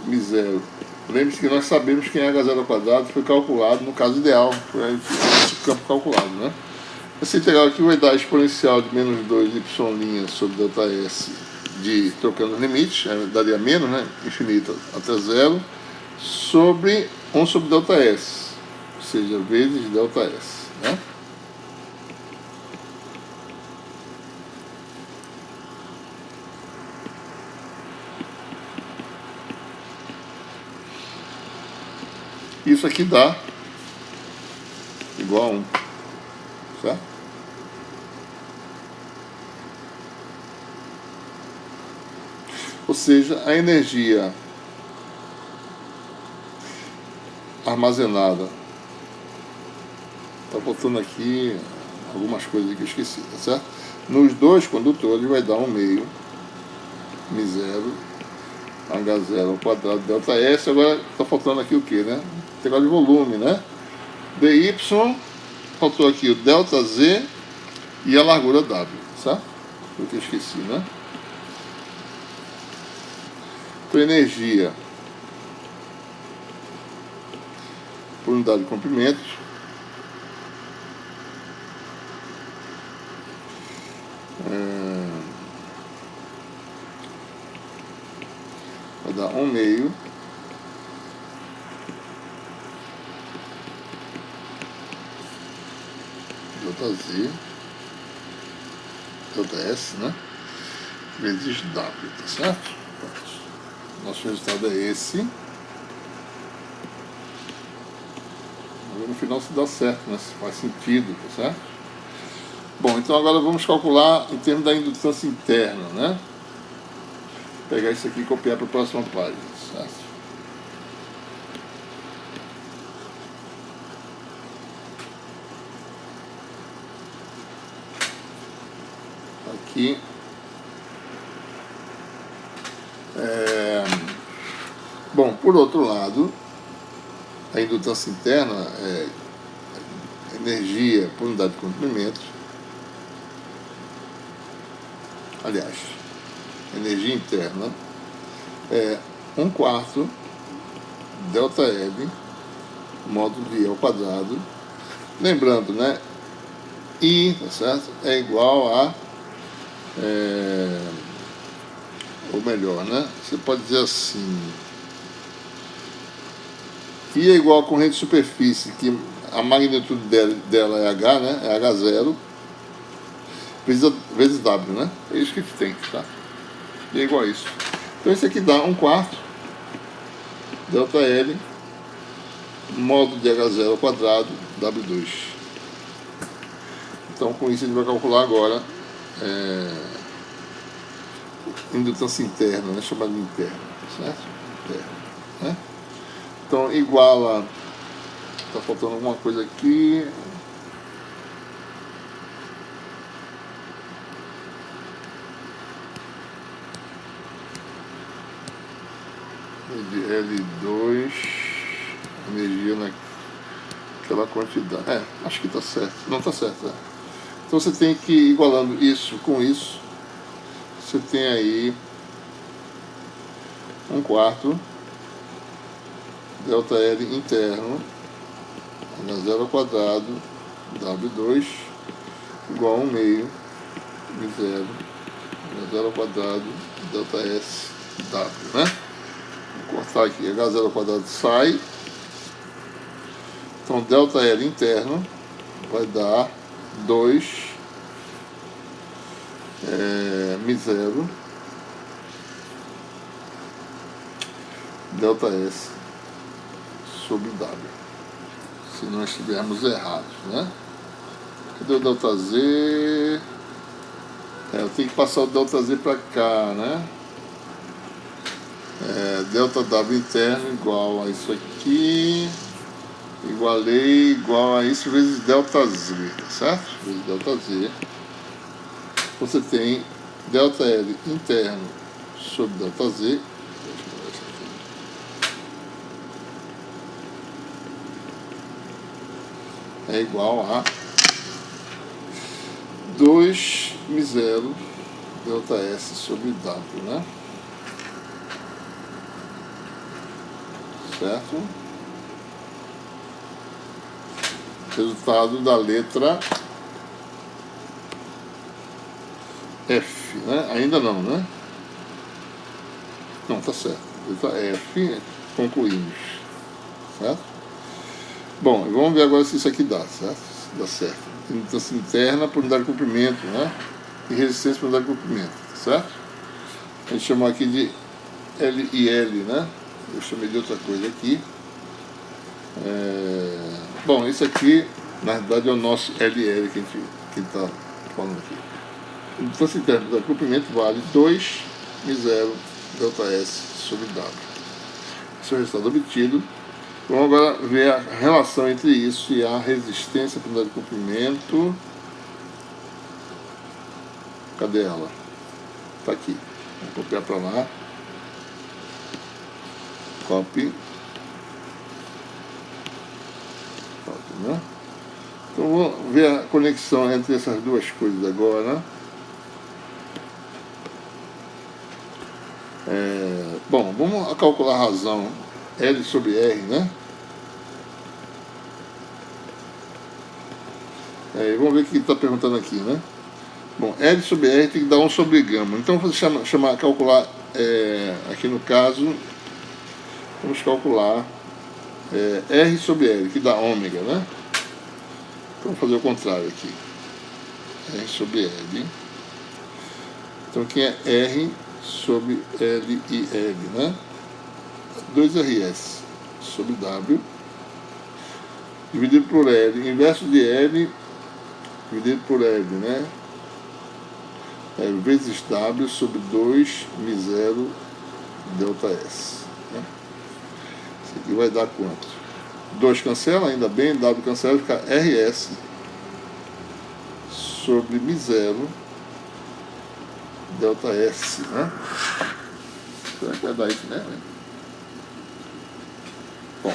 μ0. Lembre-se que nós sabemos que H0 ao quadrado foi calculado no caso ideal, foi esse campo calculado, né? Essa integral aqui vai dar exponencial de menos 2y' sobre ΔS, trocando os limites, daria menos, né? Infinito até 0, sobre 1 sobre ΔS, ou seja, vezes ΔS, né? Isso aqui dá igual a 1, certo? Ou seja, a energia armazenada, está faltando aqui algumas coisas que eu esqueci, tá certo? Nos dois condutores vai dar 1/2 μ0 H0 ao quadrado ΔS. Agora está faltando aqui o que, né? Integral de volume, né? dy, faltou aqui o ΔZ e a largura W, certo? Foi o que eu esqueci, né? Então, energia por unidade de comprimento vai dar 1/2 ΔZ, ΔS, né? Vezes W, tá certo? Nosso resultado é esse. Vamos ver no final se dá certo, né? Se faz sentido, tá certo? Bom, então agora vamos calcular em termos da indutância interna, né? Vou pegar isso aqui e copiar para a próxima página, certo? aqui. Bom, por outro lado, a indutância interna é energia por unidade de comprimento. Aliás, energia interna é 1/4 ΔL módulo de I ao quadrado. Lembrando, né? I, tá certo? É igual a... ou melhor, né? Você pode dizer assim... I é igual a corrente de superfície, que a magnitude dela é H, né? É H0, vezes W, né? É isso que tem, tá? E é igual a isso. Então isso aqui dá 1/4 ΔL módulo de H0 ao quadrado W2. Então com isso a gente vai calcular agora indutância interna, né? Chamada de interna, certo? Interna, né? Então iguala, tá faltando alguma coisa aqui. De L2 energia naquela quantidade. Acho que tá certo. Não tá certo, né? Então você tem que ir igualando isso com isso. Você tem aí 1/4 ΔL interno H0 ao quadrado W2 igual a 1/2 V0 H0 ao quadrado ΔS W, né? Vou cortar aqui, H0 ao quadrado sai. Então ΔL interno vai dar 2 μ0 ΔS sobre W, se não estivermos errados, né? Cadê o ΔZ? Eu tenho que passar o ΔZ para cá, né? ΔW interno igual a isso aqui, igualei igual a isso vezes ΔZ, tá certo? Vezes ΔZ. Você tem ΔL interno sobre ΔZ. É igual a 2 μ0 ΔS sobre W, né? Certo? Resultado da letra F, né? Ainda não, né? Não, tá certo. Letra F, concluímos. Certo? Bom, vamos ver agora se isso aqui dá, certo? Se dá certo. Indutância interna por unidade de comprimento, né? E resistência por unidade de comprimento, certo? A gente chamou aqui de L e L, né? Eu chamei de outra coisa aqui. Bom, isso aqui, na verdade, é o nosso LL que a gente está falando aqui. Indutância interna do comprimento vale 2 μ0 ΔS sobre W. Esse é o resultado obtido. Vamos agora ver a relação entre isso e a resistência por unidade de comprimento. Cadê ela? Está aqui. Vou copiar para lá. Copy. Né? Então vamos ver a conexão entre essas duas coisas agora. Bom, vamos calcular a razão L sobre R, né? Vamos ver o que está perguntando aqui, né? Bom, L sobre R tem que dar 1 sobre gama. Então vamos calcular, aqui no caso, vamos calcular R sobre L, que dá ômega, né? Então vamos fazer o contrário aqui. R sobre L. Então aqui é R sobre L e L, né? 2RS sobre W dividido por L, inverso de L dividido por L, né? Vezes W sobre 2 μ0 ΔS, né? Isso aqui vai dar quanto? 2 cancela, ainda bem, W cancela, fica RS sobre μ0 delta S, né? Será que vai dar isso mesmo, hein? Bom,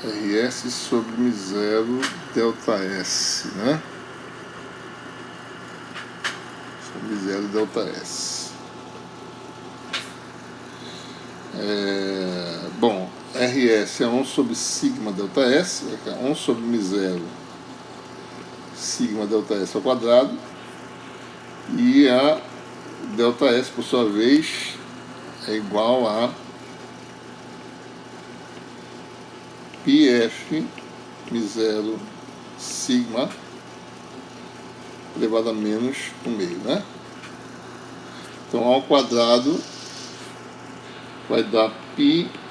RS sobre M0 delta S, né? Sobre M0 delta S. Bom, RS é 1 sobre sigma delta S, vai ficar 1 sobre M0 sigma delta S ao quadrado, e a delta S, por sua vez, é igual a πf M0 sigma elevado a menos 1/2, né? Então, ao quadrado vai dar πf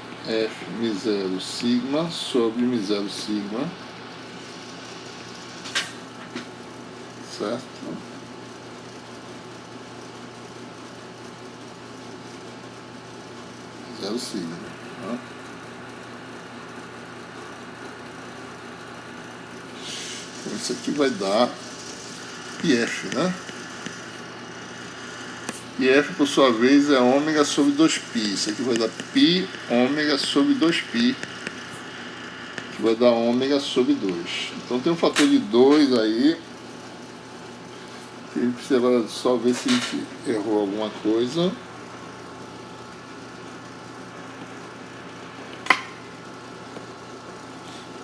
M0 sigma sobre M0 sigma, certo? Zero sigma, né? Então, isso aqui vai dar πf, né? πf, por sua vez, é ômega sobre 2π. Isso aqui vai dar π ômega sobre 2π, que vai dar ômega sobre 2. Então tem um fator de 2 aí, que a gente precisa só ver se a gente errou alguma coisa.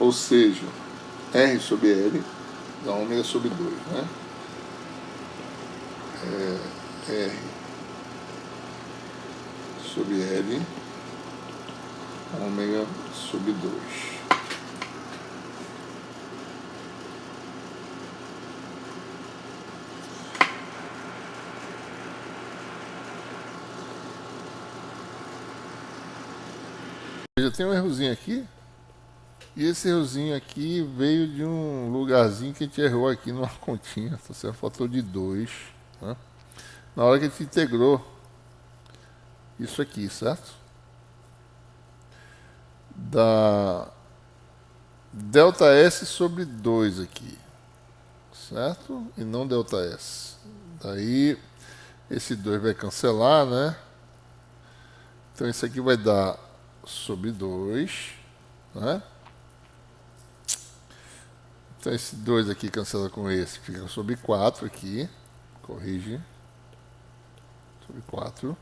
Ou seja, R sobre L dá ômega sobre 2, né? R sobre L, ômega sobre 2. Já tem um errozinho aqui, e esse errozinho aqui veio de um lugarzinho que a gente errou aqui numa continha, tá certo? Fator de 2, né? Na hora que a gente integrou isso aqui, certo? Da delta S sobre 2 aqui, certo? E não delta S. Daí esse 2 vai cancelar, né? Então isso aqui vai dar sobre 2, né? Então esse 2 aqui cancela com esse, fica sobre 4 aqui. Corrige. Sobre 4.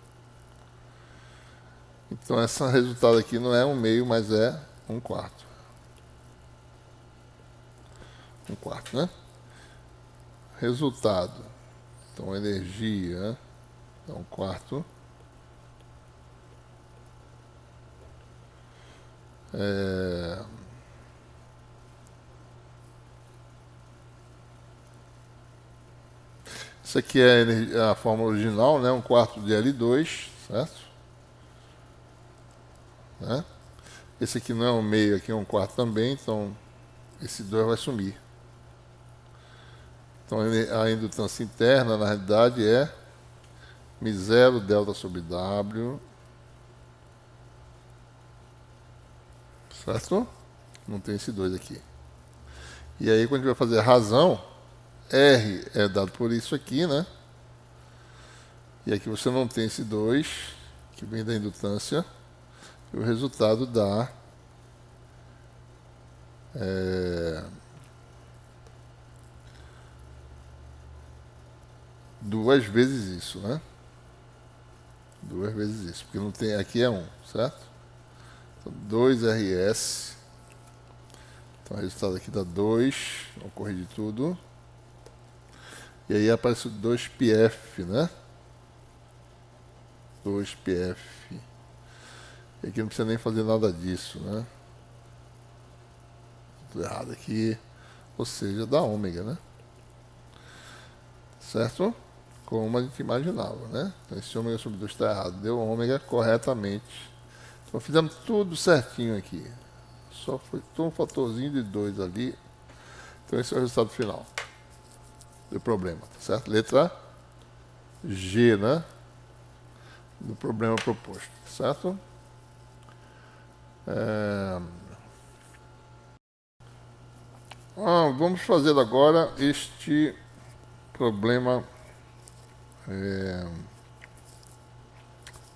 Então esse resultado aqui não é 1/2, mas é 1/4. 1/4, né? Resultado. Então energia é 1/4. Isso aqui é a fórmula original, né? 1/4 de L2, certo? Né? Esse aqui não é 1/2, aqui é 1/4 também, então esse 2 vai sumir. Então a indutância interna, na realidade, é M0 delta sobre W, certo? Não tem esse 2 aqui. E aí, quando a gente vai fazer a razão, R é dado por isso aqui, né? E aqui você não tem esse 2, que vem da indutância, e o resultado dá 2 vezes isso, né? 2 vezes isso, porque não tem, aqui é 1, certo? Então, 2RS. Então o resultado aqui dá 2, vamos corrigir tudo. E aí aparece o 2πf, né? 2πf. E aqui não precisa nem fazer nada disso, né? Tudo errado aqui. Ou seja, dá ômega, né? Certo? Como a gente imaginava, né? Então esse ômega sobre 2 está errado. Deu ômega corretamente. Então fizemos tudo certinho aqui. Só foi um fatorzinho de 2 ali. Então esse é o resultado final do problema, tá certo? Letra G, né? Do problema proposto, certo? Vamos fazer agora este problema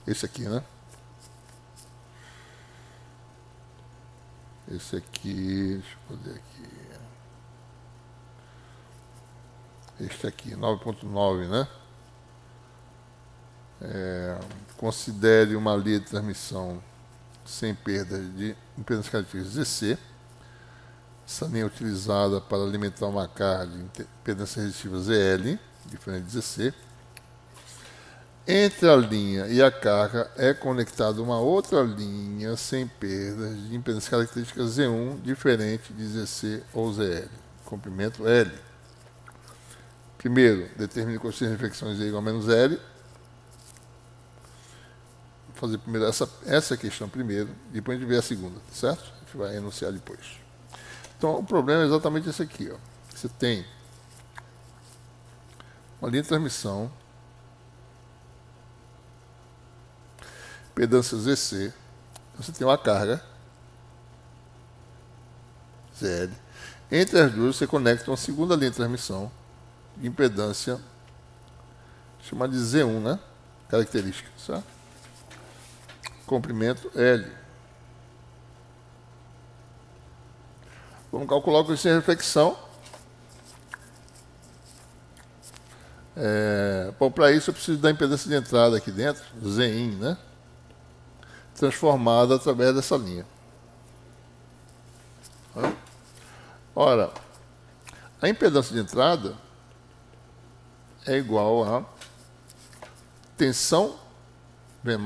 esse aqui, né? Esse aqui, deixa eu fazer aqui. Este aqui, 9.9, né? Considere uma linha de transmissão sem perda de impedância característica ZC. Essa linha é utilizada para alimentar uma carga de impedância resistiva ZL, diferente de ZC. Entre a linha e a carga é conectada uma outra linha sem perda de impedância característica Z1, diferente de ZC ou ZL. Comprimento L. Primeiro, determine o coeficiente de reflexão Z igual a menos L. Vou fazer primeiro essa questão primeiro, depois a gente vê a segunda, certo? A gente vai enunciar depois. Então, o problema é exatamente esse aqui. Ó. Você tem uma linha de transmissão, impedância ZC, você tem uma carga, ZL. Entre as duas, você conecta uma segunda linha de transmissão, de impedância, chamada de Z1, né? Característica, certo? Comprimento L. Vamos calcular o coeficiente de reflexão. Bom, para isso eu preciso da impedância de entrada aqui dentro, Zin, né? Transformada através dessa linha. Ora, a impedância de entrada é igual a tensão V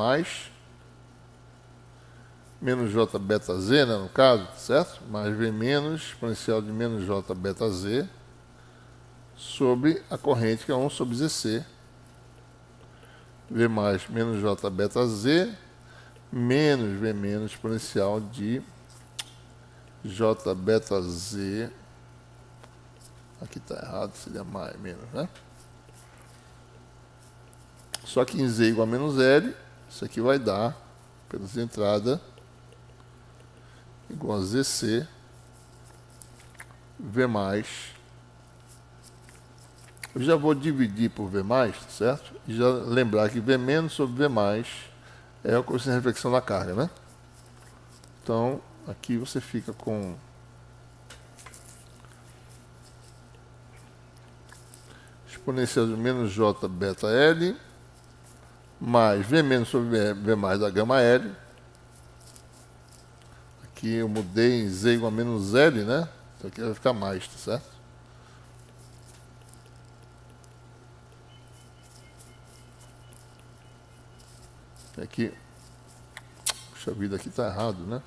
menos J beta Z, né, no caso, certo? Mais V menos exponencial de menos J beta Z sobre a corrente que é 1 sobre ZC. V mais menos J beta Z menos V menos exponencial de J beta Z. Aqui está errado, seria mais, menos, né? Só que em Z igual a menos L, isso aqui vai dar, pela entrada, igual a ZC, V mais. Eu já vou dividir por V mais, certo? E já lembrar que V menos sobre V mais é o coeficiente de reflexão da carga, né? Então, aqui você fica com exponencial de menos J beta L mais V menos sobre V mais da gama L. Aqui eu mudei em Z igual a menos L, né? Então aqui vai ficar mais, tá certo? Aqui, puxa vida, aqui está errado, né?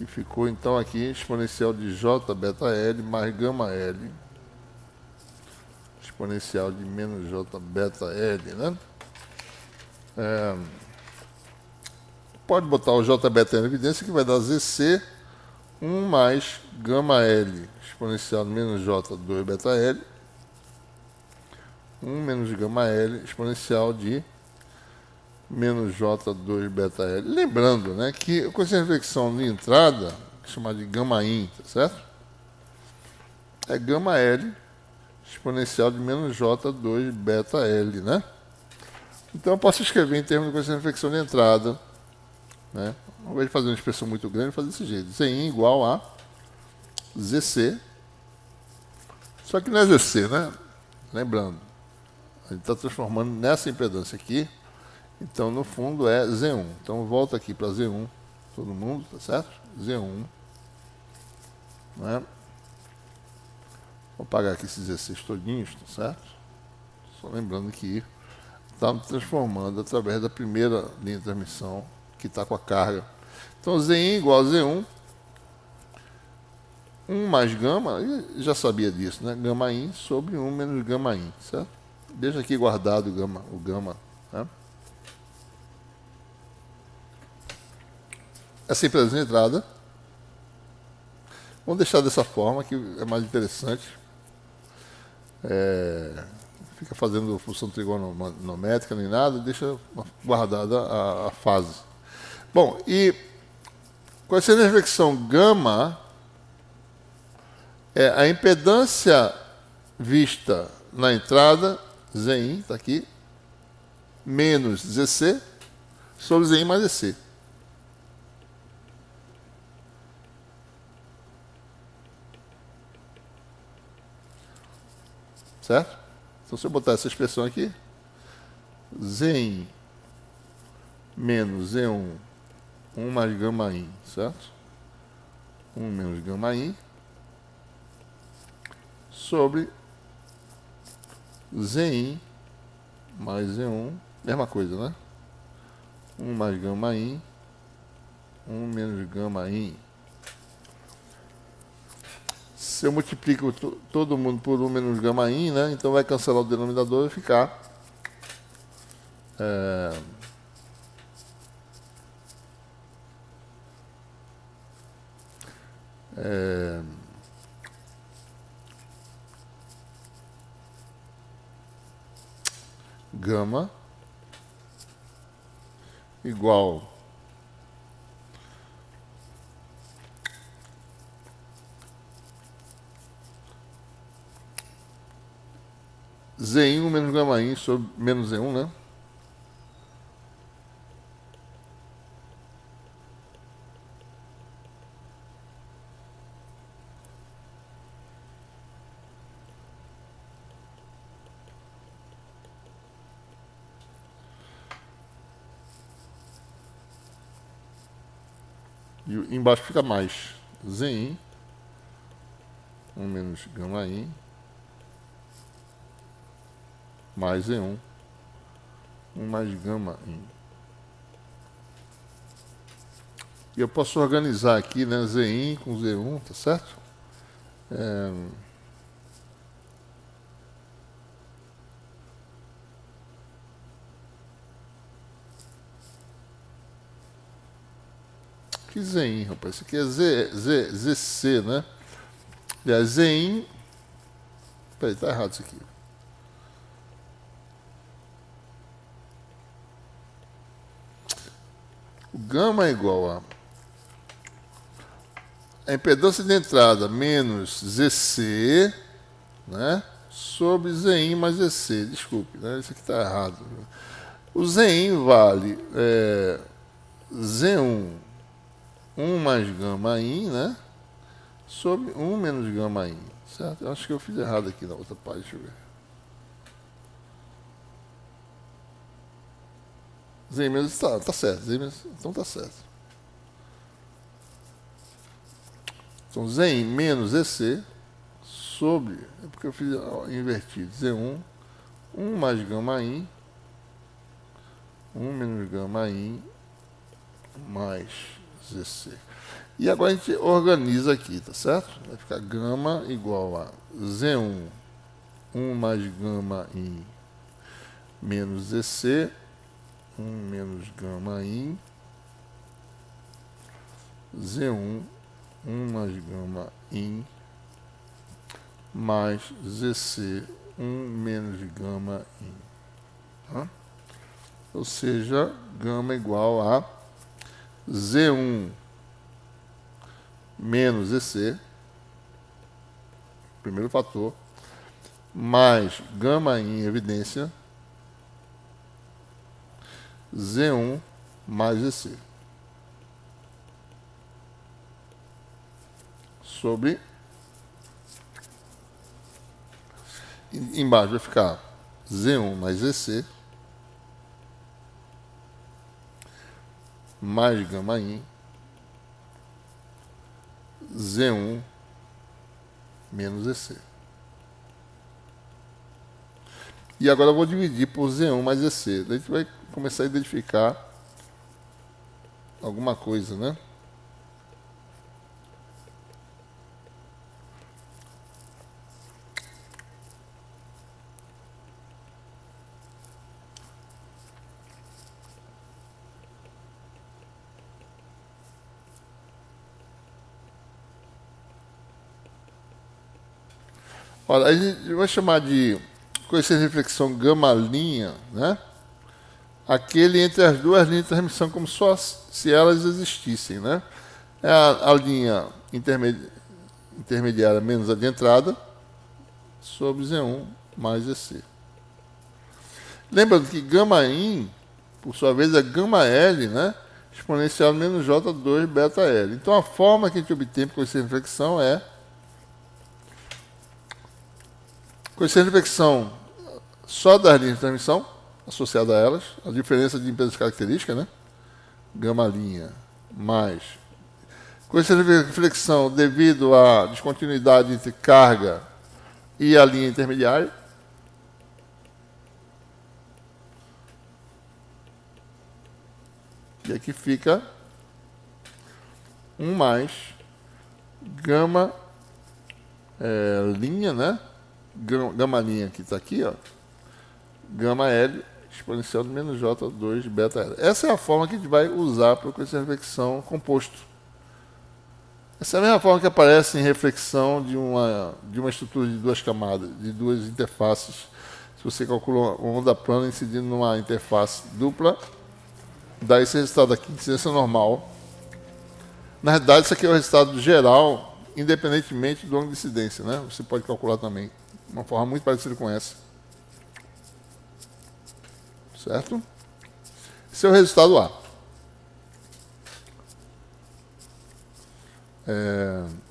E ficou então aqui exponencial de J beta L mais gama L. Exponencial de menos J beta L, né? Pode botar o J beta L em evidência que vai dar ZC 1 mais gama L exponencial de menos J 2 beta L 1 menos gama L exponencial de menos J2 beta L. Lembrando, né, que o coeficiente de reflexão de entrada, chamado de gama in, tá certo? É gama L exponencial de menos J2 beta L, né? Então eu posso escrever em termos de coeficiente de reflexão de entrada, né? Ao invés de fazer uma expressão muito grande, fazer desse jeito. Zin igual a ZC. Só que não é ZC, né? Lembrando, a gente está transformando nessa impedância aqui. Então, no fundo, é Z1. Então, volta aqui para Z1, todo mundo, tá certo? Z1. Né? Vou apagar aqui esses 16 todinhos, tá certo? Só lembrando que estamos transformando através da primeira linha de transmissão, que está com a carga. Então, Zin igual a Z1. 1 mais gama, eu já sabia disso, né? Gama in sobre 1 menos gama in, certo? Deixa aqui guardado o gama, né? Essa impedância de entrada. Vamos deixar dessa forma, que é mais interessante. Fica fazendo função trigonométrica nem nada, deixa guardada a fase. Bom, e coeficiente de reflexão gama é a impedância vista na entrada, Zin, está aqui, menos ZC, sobre Zin mais ZC. Certo? Então, se eu botar essa expressão aqui, Zin menos Z1, 1 mais gama in, certo? 1 menos gama in, sobre Zin mais Z1, mesma coisa, né? 1 mais gama in, 1 menos gama in. Se eu multiplico todo mundo por 1 menos gama in, né? Então vai cancelar o denominador e ficar gama igual Z1 menos gama in sobre menos Z1, né? E embaixo fica mais Zin, 1 menos gama in, mais Z1, 1 mais gama in. E eu posso organizar aqui, né, Zin com Z1, tá certo? Que Zin, rapaz? Isso aqui é ZC, né? E a Zin... Peraí, tá errado isso aqui. O gama é igual a impedância de entrada menos ZC, né? Sobre Zin mais ZC. Desculpe, né? Isso aqui está errado. O Zin vale Z1, 1 mais gama in, né? Sobre 1 menos gama in. Certo? Eu acho que eu fiz errado aqui na outra página. Deixa eu ver. Z menos tá certo. Z menos, então tá certo. Então Z menos EC sobre, é porque eu fiz invertido, Z1, 1 mais gama in, 1 menos gama in, mais ZC. E agora a gente organiza aqui, tá certo? Vai ficar gama igual a Z1, 1 mais gama in, menos ZC, 1 menos gama in, Z1, 1 mais gama in, mais ZC, 1 menos gama in. Tá? Ou seja, gama igual a Z1 menos ZC, primeiro fator, mais gama in evidência, Z1 mais ZC. Sobre, embaixo vai ficar Z1 mais ZC, mais gama in, Z1 menos ZC. E agora eu vou dividir por Z1 mais ZC. Daí a gente vai começar a identificar alguma coisa, né? Olha, a gente vai chamar de coeficiente de reflexão gama-linha, né? Aquele entre as duas linhas de transmissão, como só se elas existissem, né? É a linha intermédia intermediária menos a de entrada, sobre Z1 mais EC. Lembrando que γin, por sua vez, é γL, né? Exponencial menos J2 beta L. Então, a forma que a gente obtém para coeficiente de reflexão é coeficiente de reflexão só das linhas de transmissão, associada a elas, a diferença de impedância característica, né? Γ' mais coeficiente de reflexão devido à descontinuidade entre carga e a linha intermediária. E aqui fica 1 mais γ linha, né? Γ' que está aqui, ó. γL exponencial de menos J2 beta L. Essa é a forma que a gente vai usar para o coeficiente de reflexão composto. Essa é a mesma forma que aparece em reflexão de uma estrutura de duas camadas, de duas interfaces. Se você calcula uma onda plana incidindo numa interface dupla, dá esse resultado aqui, incidência normal. Na realidade, isso aqui é o resultado geral, independentemente do ângulo de incidência, né? Você pode calcular também, de uma forma muito parecida com essa. Certo? Esse é o resultado A.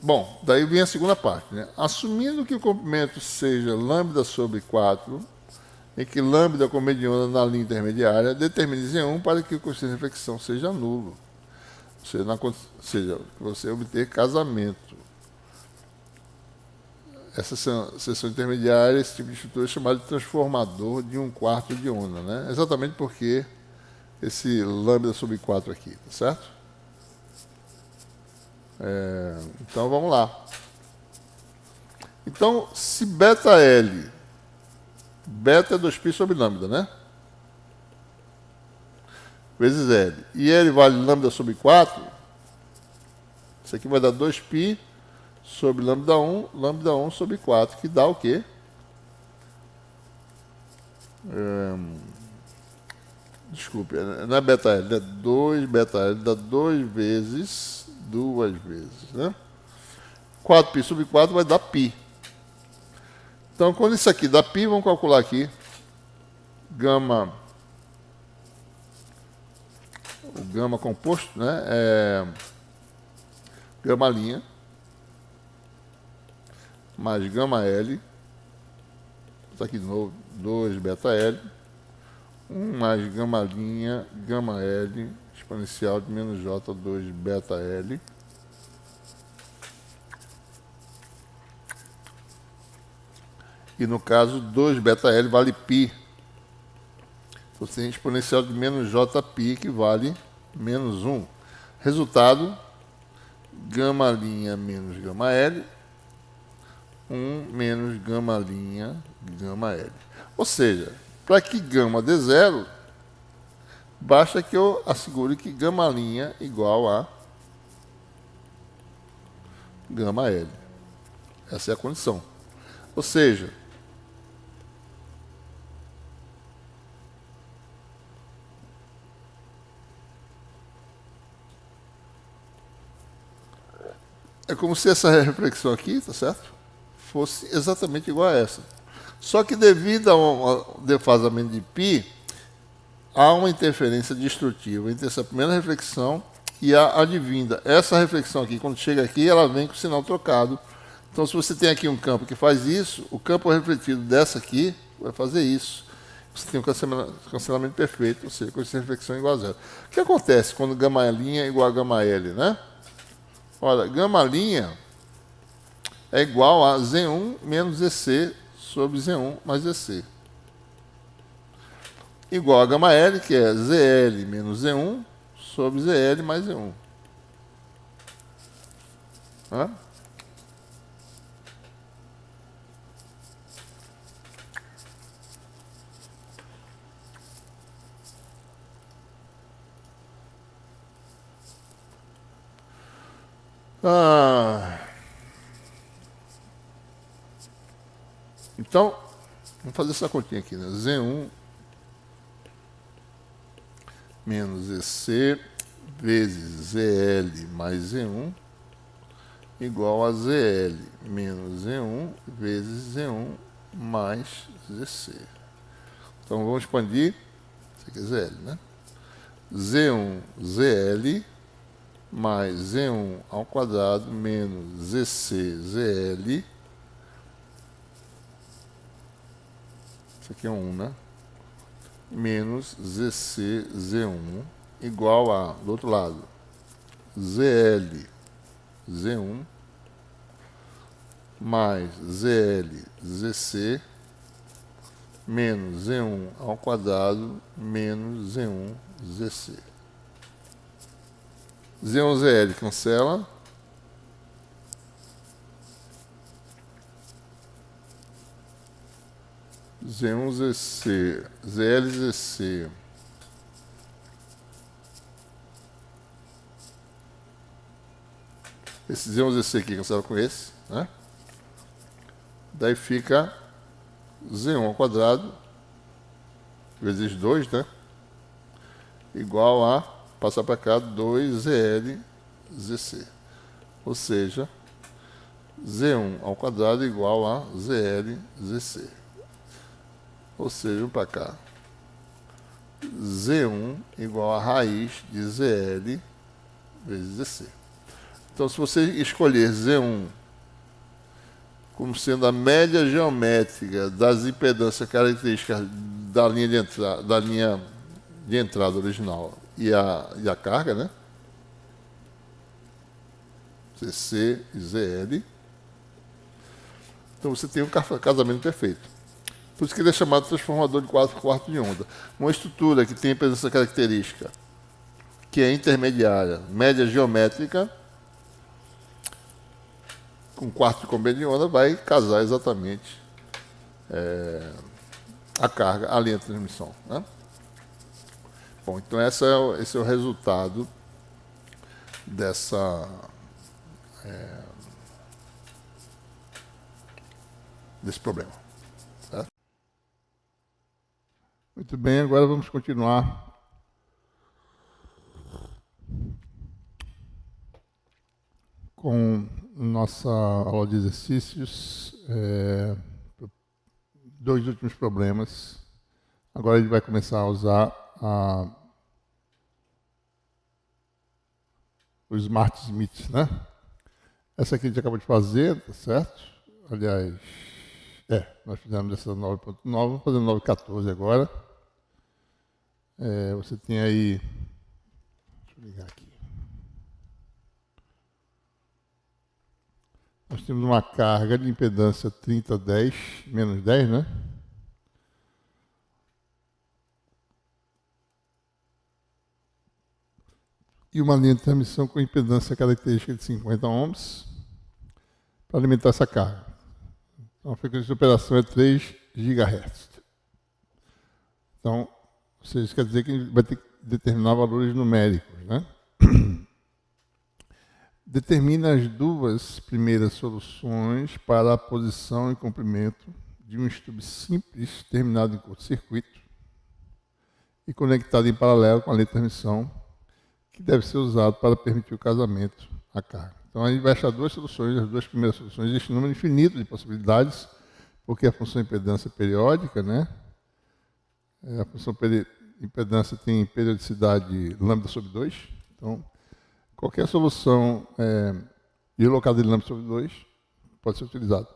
Bom, daí vem a segunda parte, né? Assumindo que o comprimento seja lambda sobre 4, e que lambda com mediana na linha intermediária, determine Z1 para que o coeficiente de reflexão seja nulo. Ou seja, você obter casamento. Essa seção intermediária, esse tipo de estrutura é chamado de transformador de 1/4 de onda, né? Exatamente porque esse lambda sobre 4 aqui, tá certo? Então vamos lá. Então, se beta L, beta é 2π sobre lambda, né? Vezes L. E L vale lambda sobre 4, isso aqui vai dar 2π sobre lambda 1 sobre 4, que dá o quê? Desculpe, não é beta L, é 2 beta L, dá 2 vezes, né? 4π sobre 4 vai dar π. Então, quando isso aqui dá π, vamos calcular aqui, gama, o gama composto, né? Γ' mais γL, está aqui de novo, 2 beta L, 1 mais γ', γL, exponencial de menos J2 beta L, e no caso 2 beta L vale π, você tem exponencial de menos Jπ que vale menos 1. Resultado, γ' menos γL, 1 menos γ', γL. Ou seja, para que γ dê zero, basta que eu assegure que γ' igual a γL. Essa é a condição. Ou seja, é como se essa reflexão aqui, tá certo? Fosse exatamente igual a essa. Só que devido a um defasamento de π, há uma interferência destrutiva entre essa primeira reflexão e a advinda. Essa reflexão aqui, quando chega aqui, ela vem com o sinal trocado. Então, se você tem aqui um campo que faz isso, o campo refletido dessa aqui vai fazer isso. Você tem um cancelamento perfeito, ou seja, com essa reflexão igual a zero. O que acontece quando γ' é igual a γL, né? Olha, γ' é igual a Z1 menos EC sobre Z1 mais EC. Igual a γL, que é ZL menos Z1 sobre ZL mais Z1. Hã? Então, vamos fazer essa continha aqui, né? Z1 menos EC vezes ZL mais Z1 igual a ZL menos Z1 vezes Z1 mais ZC. Então vamos expandir, isso aqui é ZL, né? Z1 ZL mais Z1 ao quadrado menos ZC ZL. Isso aqui é 1, né? Menos ZC Z1 igual a, do outro lado, ZL Z1 mais ZL ZC menos Z1 ao quadrado menos Z1 ZC. Z1 ZL cancela. Z1 ZC, ZL ZC. Esse Z1 ZC aqui cancela com esse, né? Daí fica Z1 ao quadrado vezes 2, né? Igual a, passar para cá, 2ZL ZC. Ou seja, Z1 ao quadrado igual a ZL ZC. Ou seja, para cá, Z1 igual a raiz de ZL vezes ZC. Então, se você escolher Z1 como sendo a média geométrica das impedâncias características da linha de entrada original e a carga, né? ZC e ZL. Então, você tem um casamento perfeito. Por isso que ele é chamado transformador de 4/4 de onda. Uma estrutura que tem impedância característica, que é intermediária, média geométrica, com quarto de comprimentos de onda, vai casar exatamente a carga, a linha de transmissão, né? Bom, então esse é o resultado desse problema. Certo? Muito bem, agora vamos continuar com nossa aula de exercícios, 2 últimos problemas. Agora ele vai começar a usar o Smart Smith, né? Essa aqui a gente acabou de fazer, tá certo? Aliás, nós fizemos essa 9.9, vamos fazer 9.14 agora. Você tem aí, deixa eu ligar aqui. Nós temos uma carga de impedância 30-10, menos 10, né? E uma linha de transmissão com impedância característica de 50 ohms para alimentar essa carga. Então, a frequência de operação é 3 GHz. Então, isso quer dizer que a gente vai ter que determinar valores numéricos, né? Determina as 2 primeiras soluções para a posição e comprimento de um estube simples terminado em curto-circuito e conectado em paralelo com a linha de transmissão, que deve ser usado para permitir o casamento à carga. Então, a gente vai achar 2 soluções, as 2 primeiras soluções. Existe um número infinito de possibilidades, porque a função impedância é periódica, né? A função impedância tem periodicidade lambda sobre 2. Então, qualquer solução deslocada de lambda sobre 2 pode ser utilizada.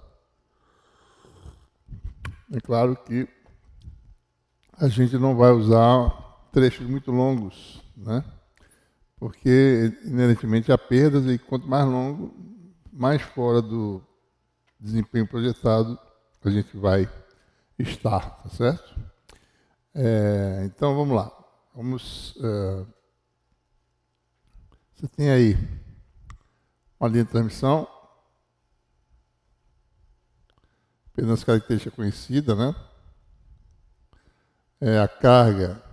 É claro que a gente não vai usar trechos muito longos, né? Porque, inerentemente, há perdas e quanto mais longo, mais fora do desempenho projetado a gente vai estar, tá certo? Então, vamos lá. Você tem aí uma linha de transmissão, impedância característica conhecida, né? A carga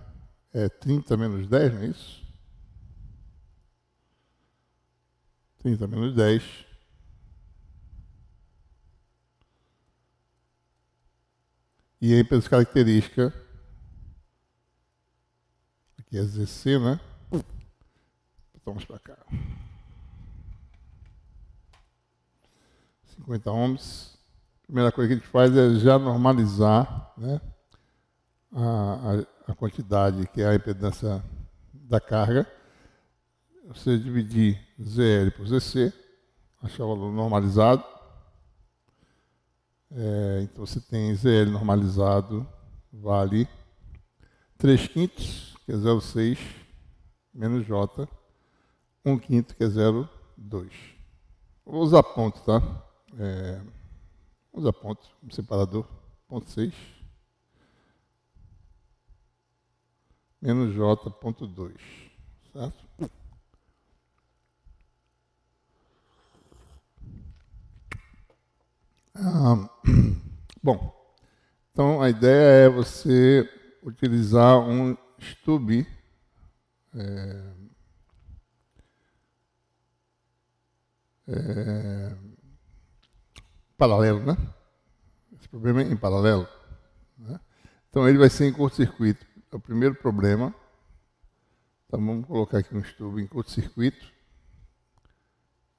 é 30 menos 10, não é isso? 30 menos 10. E a impedância característica, aqui é ZC, né? Vamos para cá. 50 ohms. A primeira coisa que a gente faz é já normalizar, né, a quantidade que é a impedância da carga. Você dividir ZL por ZC, achar o valor normalizado. Então você tem ZL normalizado, vale 3/5, que é 0,6, menos J, 1/5, que é 0,2. Vou usar ponto, tá? Vou usar ponto, um separador, ponto 6, menos J, ponto 2, certo? Bom, então a ideia é você utilizar um stub paralelo, né? Esse problema é em paralelo, né? Então ele vai ser em curto-circuito. É o primeiro problema. Então vamos colocar aqui um stub em curto-circuito.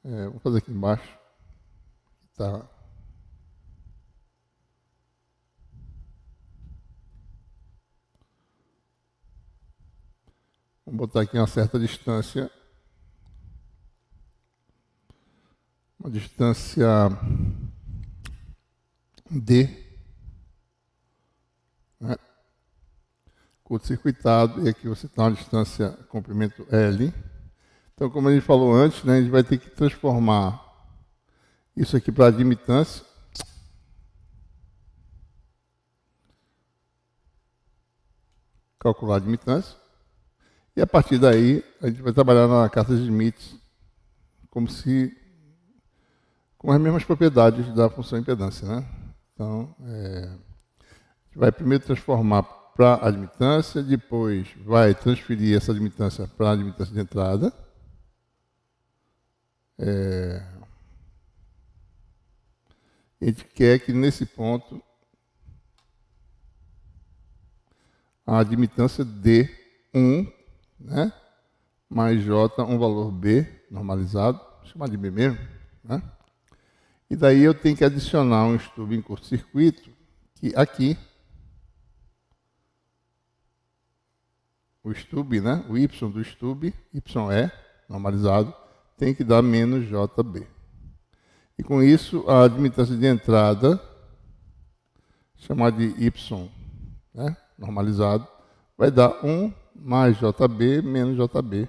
Vou fazer aqui embaixo. Tá. Vamos botar aqui uma certa distância. Uma distância D, né? Curto-circuitado, e aqui você está uma distância comprimento L. Então, como a gente falou antes, né, a gente vai ter que transformar isso aqui para admitância. Calcular a admitância. E a partir daí, a gente vai trabalhar na carta de Schmitt com as mesmas propriedades da função impedância, né? Então, a gente vai primeiro transformar para a admitância, depois vai transferir essa admitância para a admitância de entrada. A gente quer que nesse ponto a admitância D1, né, mais J, um valor B normalizado, vou chamar de B mesmo, né? E daí eu tenho que adicionar um stub em curto-circuito, que aqui, o stub, né, o Y do stub, YE, normalizado, tem que dar menos JB. E com isso, a admitância de entrada, chamada de Y, né, normalizado, vai dar 1 mais JB menos JB,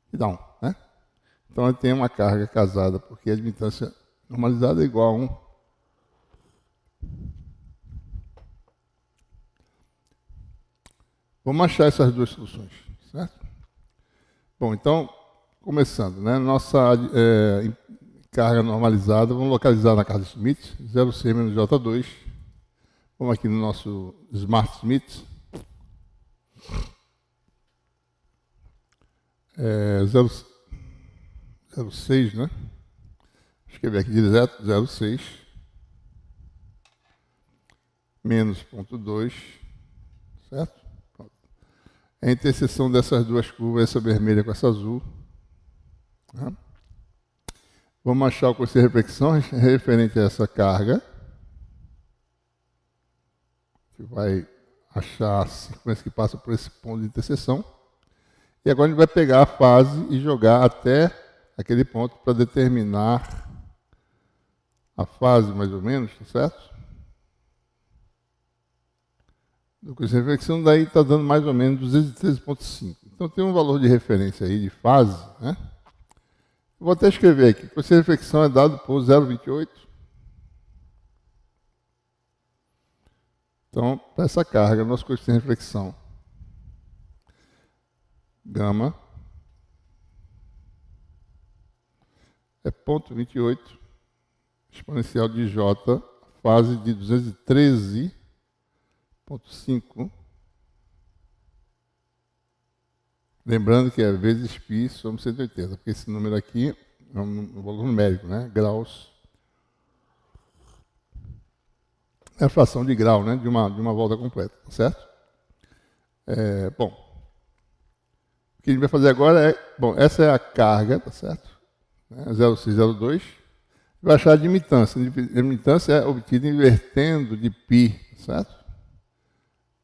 que dá 1, né? Então, eu tenho uma carga casada, porque a admitância normalizada é igual a 1. Vamos achar essas duas soluções, certo? Bom, então, começando, né? Nossa carga normalizada, vamos localizar na carga de Schmitt, 0C menos J2. Vamos aqui no nosso Smart Schmitt. 0,6, né? Escrever aqui direto, 0,6 menos ponto 2, certo? Pronto. A interseção dessas duas curvas, essa vermelha com essa azul. Né? Vamos achar o coeficiente de reflexão referente a essa carga, que vai achar a sequência que passa por esse ponto de interseção. E agora a gente vai pegar a fase e jogar até aquele ponto para determinar a fase, mais ou menos, tá certo? Do coeficiente de reflexão, daí está dando mais ou menos 213,5. Então tem um valor de referência aí de fase, né? Vou até escrever aqui. O coeficiente de reflexão é dado por 0,28. Então, para essa carga, nosso coeficiente de reflexão, gama, é 0,28 exponencial de J, fase de 213,5. Lembrando que é vezes π sobre 180, porque esse número aqui é um valor numérico, né? Graus. É a fração de grau, né? De uma volta completa, certo? Bom, o que a gente vai fazer agora é... Bom, essa é a carga, tá certo? 0,602. vai achar a admitância. A admitância é obtida invertendo de π, certo?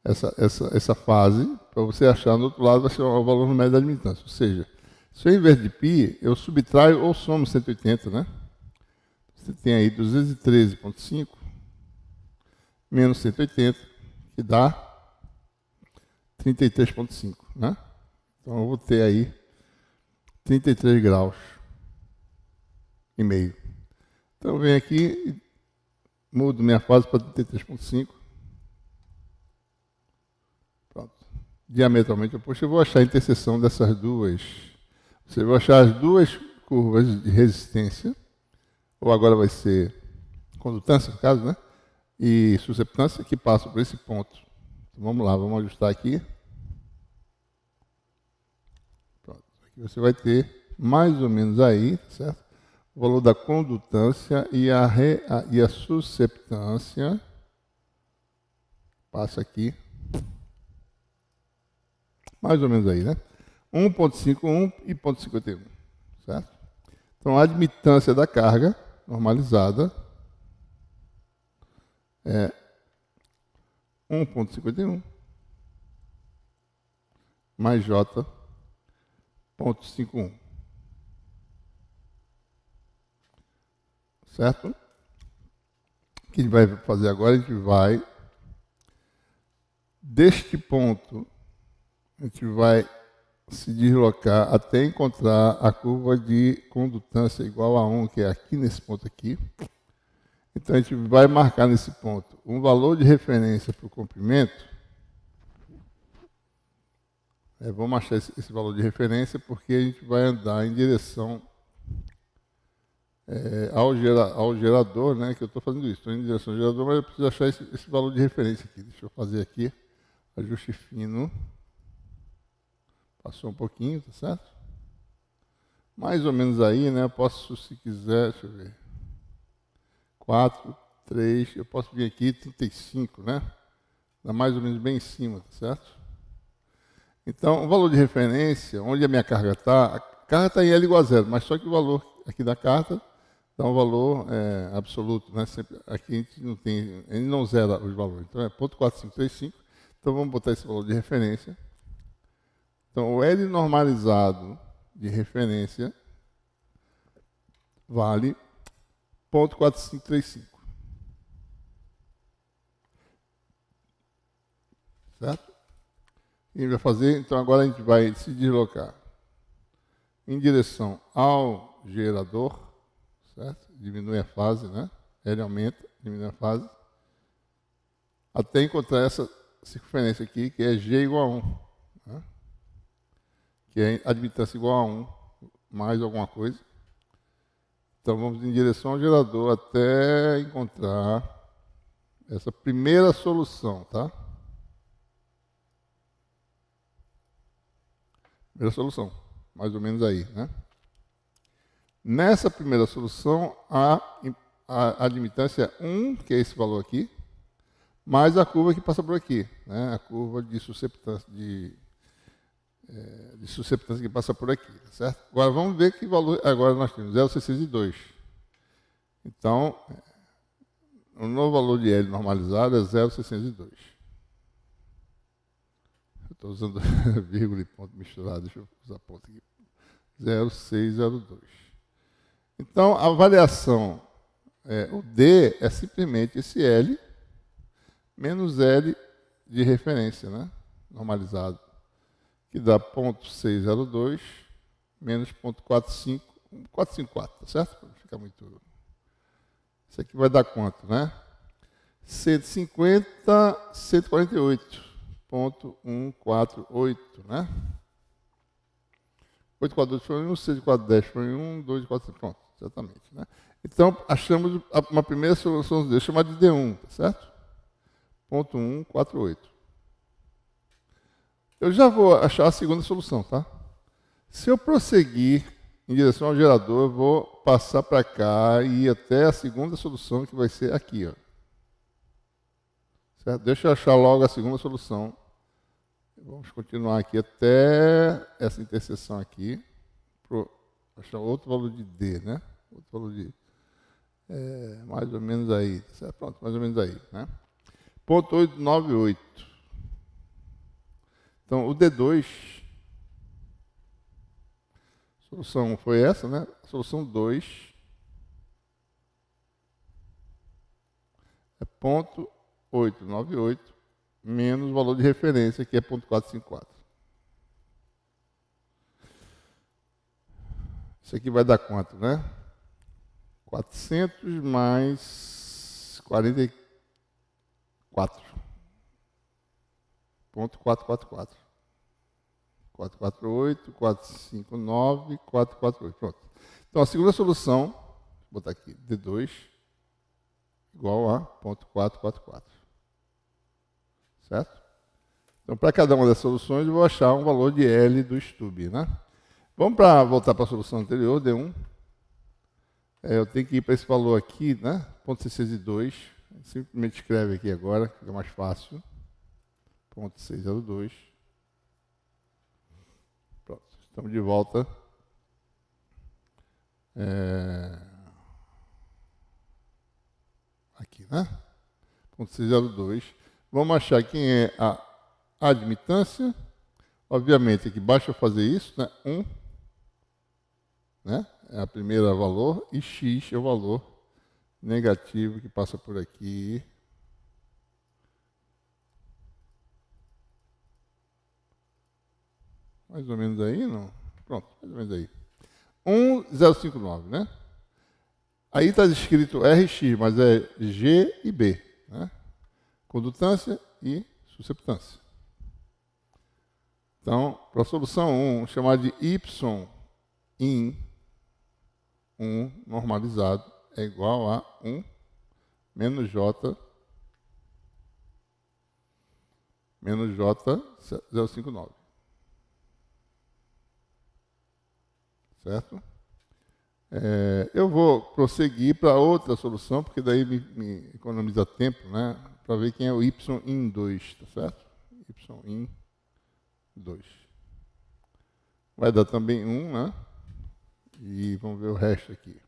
Essa fase, para você achar no outro lado, vai ser o valor numérico da admitância. Ou seja, se eu inverter de π, eu subtraio ou somo 180, né? Você tem aí 213,5 menos 180, que dá 33,5, né? Então eu vou ter aí 33 graus e meio. Então eu venho aqui e mudo minha fase para 33,5. Pronto. Diametralmente oposto. Eu vou achar a interseção dessas duas. Você vai achar as duas curvas de resistência, ou agora vai ser condutância, no caso, né? E susceptância, que passam por esse ponto. Então, vamos lá, vamos ajustar aqui. Pronto. Aqui você vai ter mais ou menos aí, certo? O valor da condutância e a susceptância. Passa aqui. Mais ou menos aí, né? 1,51 e 0,51, certo? Então, a admitância da carga normalizada é 1,51 mais J,51. Certo? O que a gente vai fazer agora? A gente vai, deste ponto, a gente vai se deslocar até encontrar a curva de condutância igual a 1, que é aqui nesse ponto aqui. Então, a gente vai marcar nesse ponto um valor de referência para o comprimento. Vamos achar esse valor de referência porque a gente vai andar em direção ao gerador, né? Que eu estou fazendo isso. Estou em direção ao gerador, mas eu preciso achar esse valor de referência aqui. Deixa eu fazer aqui. Ajuste fino. Passou um pouquinho, tá certo? Mais ou menos aí, né? Eu posso, se quiser, deixa eu ver. 4, 3, eu posso vir aqui 35, né? Dá mais ou menos bem em cima, tá certo? Então, o valor de referência, onde a minha carga está, a carga está em L igual a zero, mas só que o valor aqui da carta dá um valor absoluto, né? Sempre, aqui a gente não tem, ele não zera os valores. Então, é 0,4535. Então, vamos botar esse valor de referência. Então, o L normalizado de referência vale 0,4535. Certo? E a gente vai fazer, então agora a gente vai se deslocar em direção ao gerador, certo? Diminui a fase, né? L aumenta, diminui a fase, até encontrar essa circunferência aqui, que é G igual a 1. Né? Que é admitância igual a 1, mais alguma coisa. Então, vamos em direção ao gerador até encontrar essa primeira solução, tá? Primeira solução, mais ou menos aí, né? Nessa primeira solução, a admitância é 1, que é esse valor aqui, mais a curva que passa por aqui, né? A curva de susceptância, de susceptância que passa por aqui, certo? Agora vamos ver que valor. Agora nós temos 0,602. Então, o novo valor de L normalizado é 0,602. Eu estou usando vírgula e ponto misturado, deixa eu usar ponto aqui. 0,602. Então, a variação, o D é simplesmente esse L menos L de referência, né? Normalizado, que dá 0,602 menos 454, tá certo? Para não ficar muito... Isso aqui vai dar quanto, né? 148,148, né? 842 foi 1, 6410 foi 1, 2, 4, pronto, exatamente, né? Então, achamos uma primeira solução dele, chamada de D1, tá certo? Ponto 148. Eu já vou achar a segunda solução, tá? Se eu prosseguir em direção ao gerador, eu vou passar para cá e ir até a segunda solução, que vai ser aqui, ó. Certo? Deixa eu achar logo a segunda solução. Vamos continuar aqui até essa interseção aqui. Achar outro valor de D, né? Outro valor de... Mais ou menos aí, certo? Pronto, mais ou menos aí, né? Ponto 898. Então, o D2, a solução foi essa, né? A solução 2 é ponto 898 menos o valor de referência, que é ponto 454. Isso aqui vai dar quanto, né? 400 mais 44. Ponto 444. 448, 459, 448. Pronto. Então, a segunda solução, vou botar aqui, D2, igual a ponto 444. Certo? Então, para cada uma das soluções, eu vou achar um valor de L do stub, né? Vamos voltar para a solução anterior, D1. Eu tenho que ir para esse valor aqui, né? Ponto 602. Simplesmente escreve aqui agora, que fica mais fácil. Ponto 602. Pronto, estamos de volta. Aqui, né? Ponto 602. Vamos achar quem é a admitância. Obviamente, aqui basta eu fazer isso, né? 1, né? É a primeira valor, e x é o valor negativo que passa por aqui. Mais ou menos aí, não? Pronto, mais ou menos aí. 1059, né? Aí está escrito Rx, mas é G e B, né? Condutância e susceptância. Então, para a solução 1, chamar de Y in 1 normalizado é igual a 1 menos J 059. Certo? Eu vou prosseguir para outra solução, porque daí me economiza tempo, né? Para ver quem é o Y in 2, tá certo? Y in 2. Vai dar também 1, né? E vamos ver o resto aqui.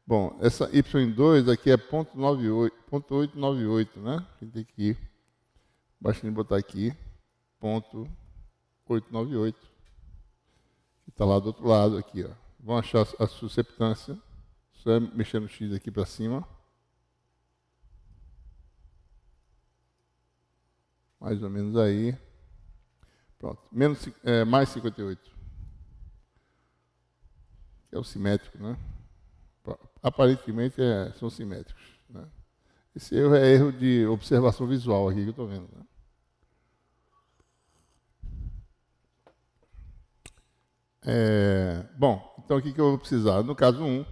Bom, essa Y em 2 aqui é ponto 898, né? A gente tem que ir. Basta eu botar aqui, ponto 898. Que está lá do outro lado, aqui, ó. Vamos achar a susceptância. Só é mexer no X aqui para cima. Mais ou menos aí. Pronto. Mais 58. Que é o simétrico, né? Aparentemente são simétricos, né? Esse erro é erro de observação visual aqui que eu estou vendo, né? Bom, então o que eu vou precisar? No caso 1,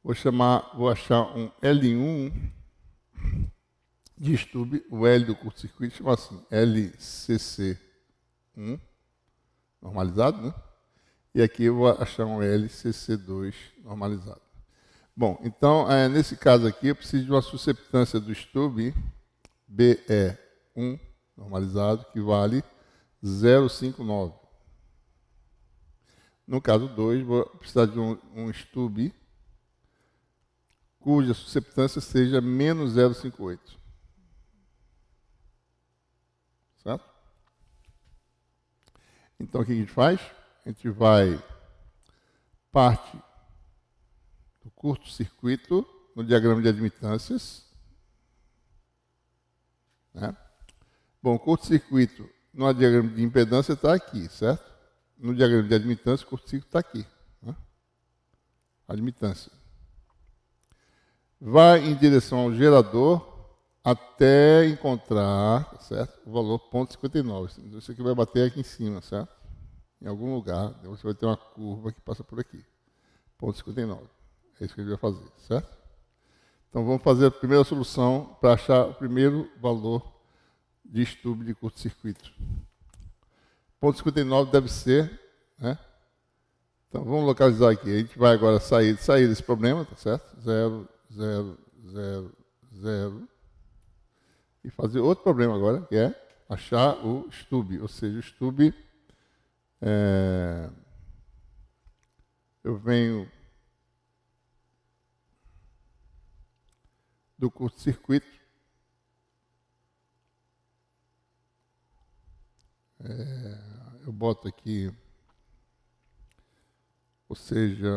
vou achar um L1 de stub, o L do curto-circuito, chama assim, LCC1, normalizado, né? E aqui eu vou achar um LCC2 normalizado. Bom, então, nesse caso aqui, eu preciso de uma susceptância do stub, BE1 normalizado, que vale 0,59. No caso 2, vou precisar de um stub cuja susceptância seja menos 0,58. Certo? Então, o que a gente faz? A gente vai parte do curto-circuito no diagrama de admitâncias. Né? Bom, o curto-circuito no diagrama de impedância está aqui, certo? No diagrama de admitância, o curto-circuito está aqui. Né? Admitância. Vai em direção ao gerador até encontrar, certo? O valor 0,59. Então, isso aqui vai bater aqui em cima, certo? Em algum lugar, você vai ter uma curva que passa por aqui. 0,59. É isso que a gente vai fazer, certo? Então, vamos fazer a primeira solução para achar o primeiro valor de stub de curto-circuito. 0,59 deve ser, né? Então, vamos localizar aqui. A gente vai agora sair desse problema, tá certo? 0, 0, 0, 0. E fazer outro problema agora, que é achar o stub. Ou seja, o stub, eu venho do curto-circuito. Eu boto aqui, ou seja,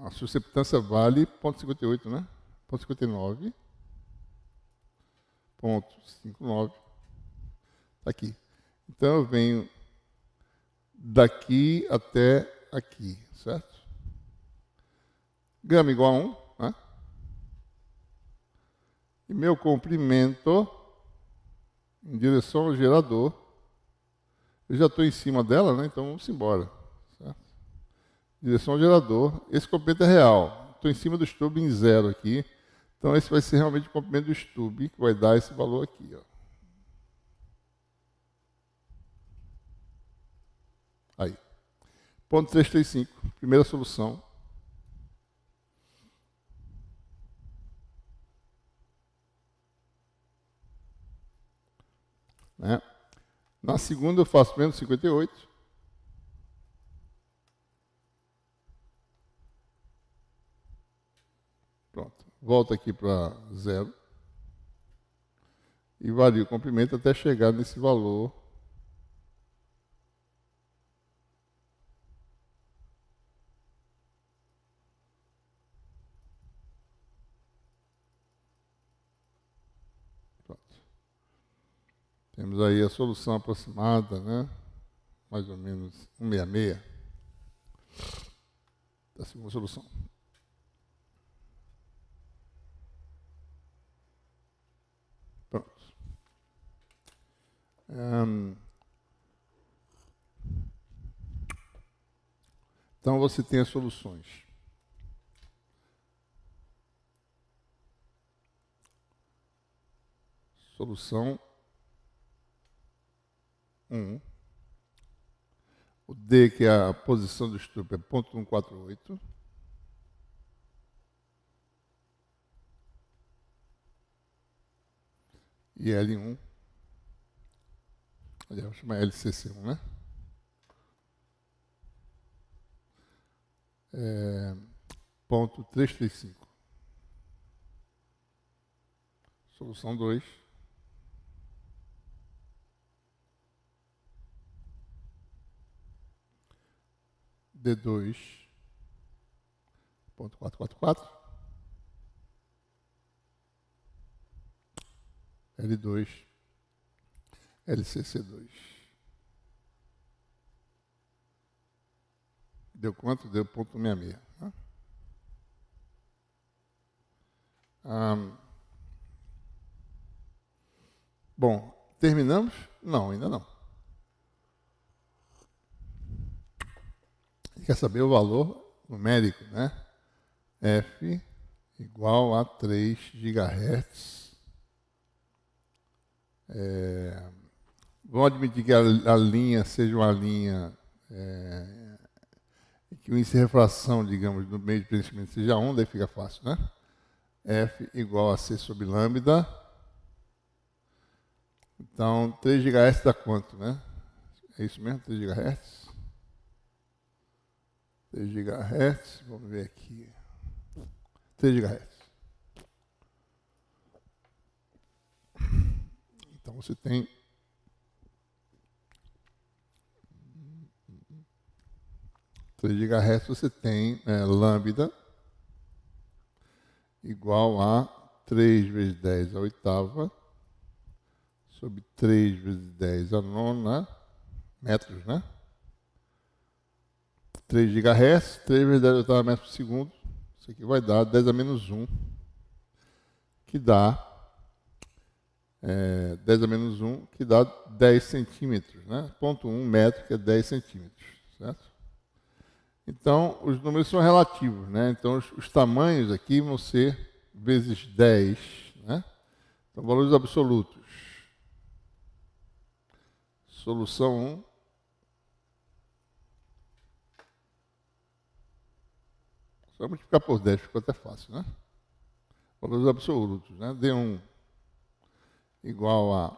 a susceptância vale 0,58, né? 0,59, 0,59, está aqui. Então eu venho daqui até aqui, certo? Gama igual a 1, né? E meu comprimento em direção ao gerador, eu já estou em cima dela, né? Então vamos embora. Certo? Direção ao gerador, esse comprimento é real. Estou em cima do stub em 0 aqui. Então esse vai ser realmente o comprimento do stub, que vai dar esse valor aqui. Ó. Aí. Ponto 335, primeira solução. Né? Na segunda eu faço menos 58. Pronto. Volto aqui para 0. E vario o comprimento até chegar nesse valor. Pronto. Temos aí a solução aproximada, né? Mais ou menos 166. Da segunda solução. Pronto. Então você tem as soluções. Solução 1. O D, que é a posição do estupro, é 0,148. E L1, aliás, vou chamar LCC1, né? Ponto 335. Solução 2. D2, ponto 444. L2, LCC2. Deu quanto? Deu 0,66. Né? Bom, terminamos? Não, ainda não. Quer saber o valor numérico, né? F igual a 3 GHz. Vamos admitir que a linha seja uma linha que o índice de refração, digamos, do meio de preenchimento seja 1, daí fica fácil, né? F igual a C sobre lambda. Então, 3 GHz dá quanto, né? É isso mesmo, 3 GHz? 3 GHz, vamos ver aqui. 3 GHz. Então, você tem 3 GHz, você tem lambda igual a 3 vezes 10 a oitava sobre 3 vezes 10 a nona metros, né? 3 GHz, 3 vezes 10 a oitava metros por segundo. Isso aqui vai dar 10 a menos 1, que dá 10 a menos 1, que dá 10 centímetros, né? 0,1 metro, que é 10 centímetros, certo? Então, os números são relativos, né? Então, os tamanhos aqui vão ser vezes 10, né? Então, valores absolutos. Solução 1. Só multiplicar por 10, ficou até fácil, né? Valores absolutos, né? D1 igual a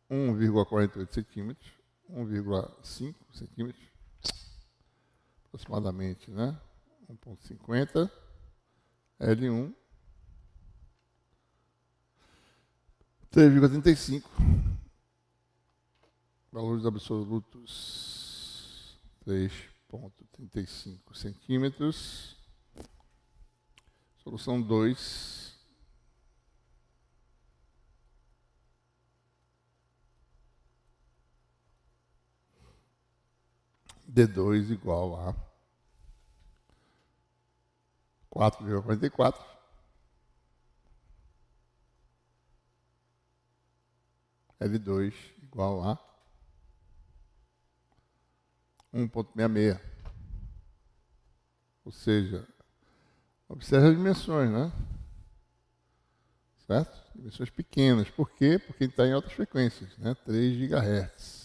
1,48 centímetros, 1,5 centímetros, aproximadamente, né? 1,50. L1, 3,35. Valores absolutos, 3,35 centímetros. Solução 2. D2 igual a 4,44. L2 igual a 1,66. Ou seja, observe as dimensões, né? Certo? Dimensões pequenas. Por quê? Porque está em altas frequências, né? 3 GHz.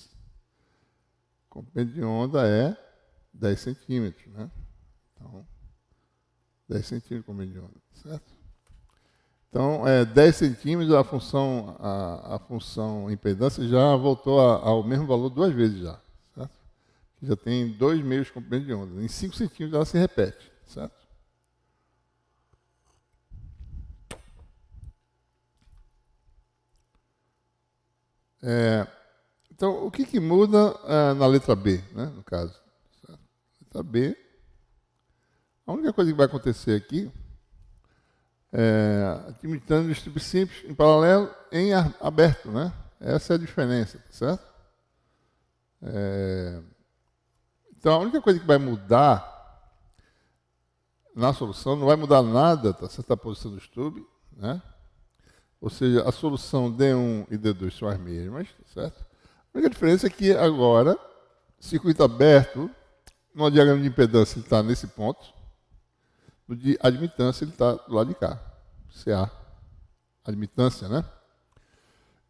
O comprimento de onda é 10 centímetros, né? Então, 10 centímetros de comprimento de onda, certo? Então, 10 centímetros, a função impedância já voltou ao mesmo valor 2 vezes já, certo? Já tem 2 meios de comprimento de onda. Em 5 centímetros ela se repete, certo? Então, o que muda na letra B, né, no caso? Certo? Letra B, a única coisa que vai acontecer aqui admitindo estudo simples em paralelo em aberto, né? Essa é a diferença, certo? Então, a única coisa que vai mudar na solução, não vai mudar nada, tá certo? A posição do stub, né? Ou seja, a solução D1 e D2 são as mesmas, certo? A única diferença é que agora, circuito aberto, no diagrama de impedância ele está nesse ponto, no de admitância ele está do lado de cá, CA, admitância, né?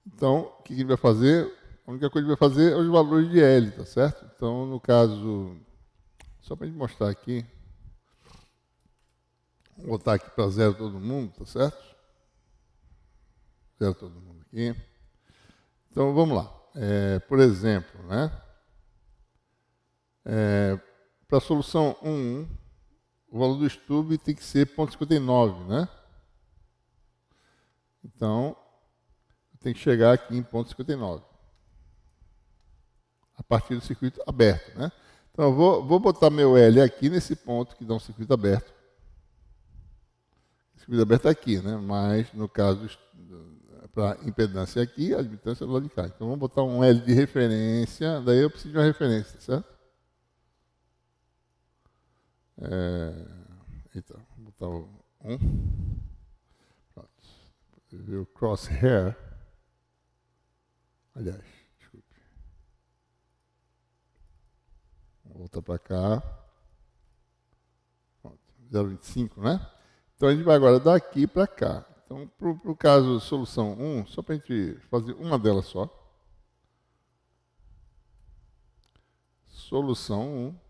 Então, o que ele vai fazer? A única coisa que ele vai fazer é os valores de L, tá certo? Então, no caso, só para a gente mostrar aqui, vou botar aqui para 0 todo mundo, tá certo? 0 todo mundo aqui. Então, vamos lá. Por exemplo, né? Para a solução 1, o valor do stub tem que ser 0,59, né? Então, tem que chegar aqui em 0,59. A partir do circuito aberto, né? Então, eu vou botar meu L aqui nesse ponto que dá um circuito aberto. O circuito aberto é aqui, né? Mas, no caso, para impedância aqui, a admitância é do lado de cá. Então, vamos botar um L de referência, daí eu preciso de uma referência, certo? Então, vou botar o 1. Pronto. O crosshair. Aliás, desculpe. Vou voltar para cá. Pronto. 0,25, né? Então, a gente vai agora daqui para cá. Então, para o caso solução 1, só para a gente fazer uma delas só. Solução 1.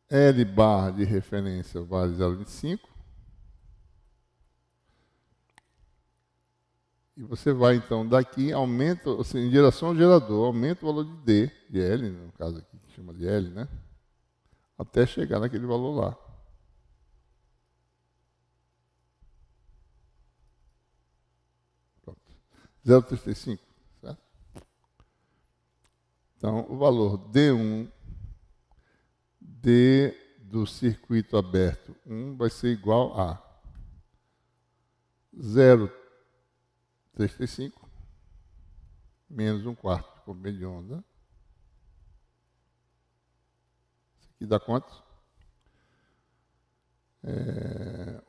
L barra de referência vale 0,25. E você vai, então, daqui, aumenta, ou seja, em direção ao gerador, aumenta o valor de D, de L, no caso aqui, que chama de L, né? Até chegar naquele valor lá. Pronto. 0,35, certo? Então, o valor D1, D do circuito aberto 1 vai ser igual a 0,35 menos 1/4 de comprimento de onda. Isso aqui dá quanto?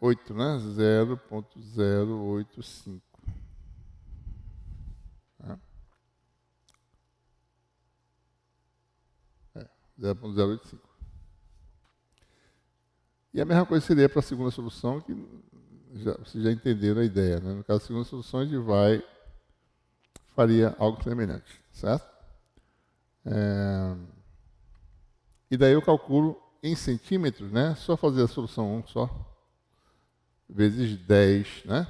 8, né? 0,085. Tá? 0,085. E a mesma coisa seria para a segunda solução, que vocês já entenderam a ideia, né? No caso da segunda solução, a gente faria algo semelhante, certo? E daí eu calculo em centímetros, né? Só fazer a solução 1 só, vezes 10, né?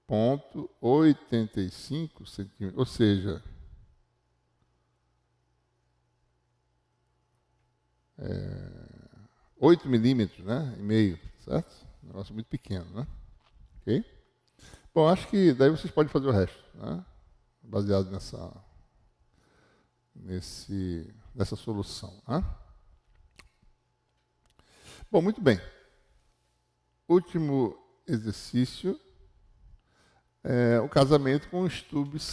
0,85 centímetros, ou seja, 8 milímetros, né? E meio, certo? Um negócio muito pequeno, né? Ok? Bom, acho que daí vocês podem fazer o resto, né? Baseado nessa solução. Né? Bom, muito bem. Último exercício é o casamento com os tubos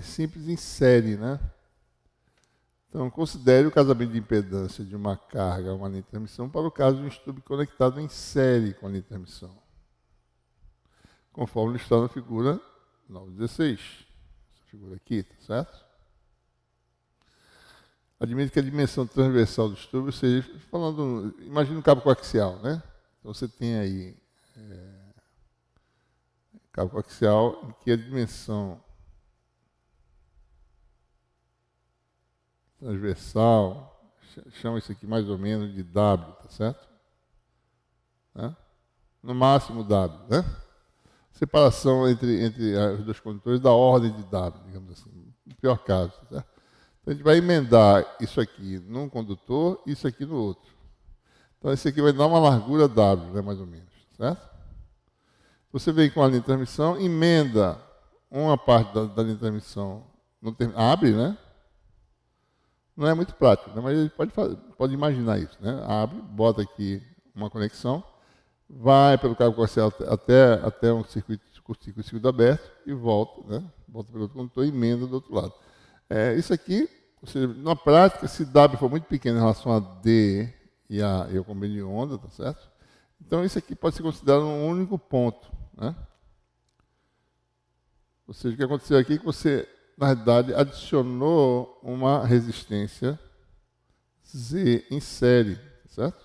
simples em série, né? Então, considere o casamento de impedância de uma carga a uma linha de transmissão para o caso de um estube conectado em série com a linha de transmissão, conforme está na figura 9.16. Essa figura aqui, tá certo? Admite que a dimensão transversal do estube seja, imagina um cabo coaxial, né? Então você tem aí cabo coaxial em que a dimensão transversal, chama isso aqui mais ou menos de W, tá certo? Né? No máximo W, né? Separação entre os dois condutores da ordem de W, digamos assim, no pior caso, tá certo? Então a gente vai emendar isso aqui num condutor e isso aqui no outro. Então esse aqui vai dar uma largura W, né, mais ou menos, certo? Você vem com a linha de transmissão, emenda uma parte da linha de transmissão, abre, né? Não é muito prático, né? Mas ele pode imaginar isso, né? Abre, bota aqui uma conexão, vai pelo cabo coaxial até um circuito aberto e volta, né? Volta pelo outro condutor e emenda do outro lado. Isso aqui, ou seja, na prática, se W for muito pequeno em relação a D e ao convênio de onda, tá certo? Então isso aqui pode ser considerado um único ponto, né? Ou seja, o que aconteceu aqui é que você, na realidade, adicionou uma resistência Z em série, certo?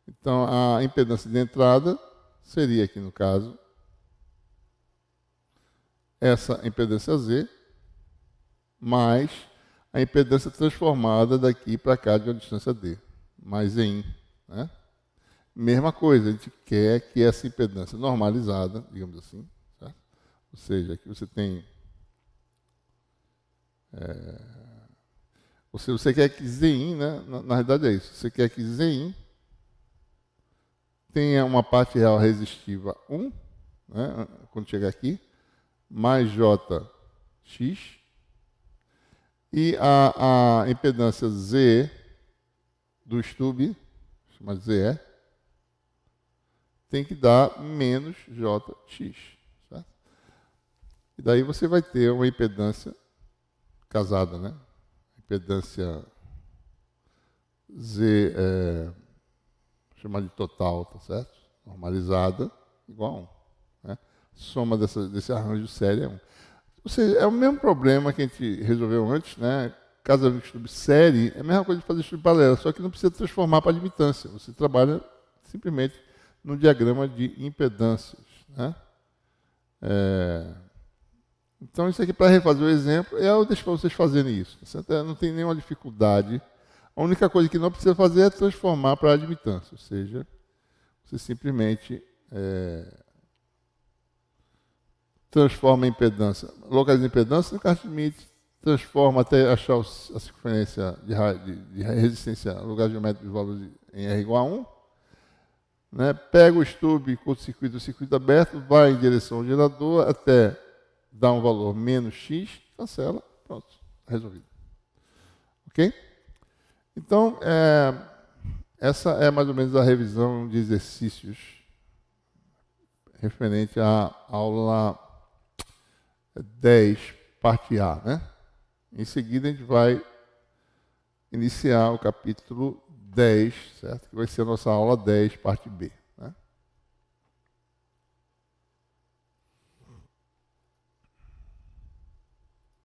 Então, a impedância de entrada seria, aqui no caso, essa impedância Z, mais a impedância transformada daqui para cá de uma distância D, mais Ein, né? Mesma coisa, a gente quer que essa impedância normalizada, digamos assim, certo? Ou seja, aqui você tem... Você quer que Zin, né? Na realidade é isso, você quer que Zin tenha uma parte real resistiva 1, né? Quando chegar aqui, mais Jx, e a impedância Z do estube, chama ZE, tem que dar menos Jx. Certo? E daí você vai ter uma impedância casada, né? Impedância Z, chamada de total, tá certo? Normalizada, igual a 1. Né? Soma desse arranjo série é 1. Ou seja, é o mesmo problema que a gente resolveu antes, né? Casamento de estube série é a mesma coisa de fazer estube paralelo, só que não precisa transformar para admitância. Você trabalha simplesmente no diagrama de impedâncias. Né? Então, isso aqui, para refazer o exemplo, eu deixo para vocês fazerem isso. Tá? Não tem nenhuma dificuldade. A única coisa que não precisa fazer é transformar para admitância. Ou seja, você simplesmente transforma a impedância, localiza a impedância no caso limite, transforma até achar a circunferência de resistência no lugar geométrico dos valores em R igual a 1. Né? Pega o estube, curto-circuito, o circuito aberto, vai em direção ao gerador até dar um valor menos X, cancela, pronto, resolvido. Ok? Então, essa é mais ou menos a revisão de exercícios referente à aula 10, parte A. Né? Em seguida, a gente vai iniciar o capítulo 10, certo? Que vai ser a nossa aula 10, parte B.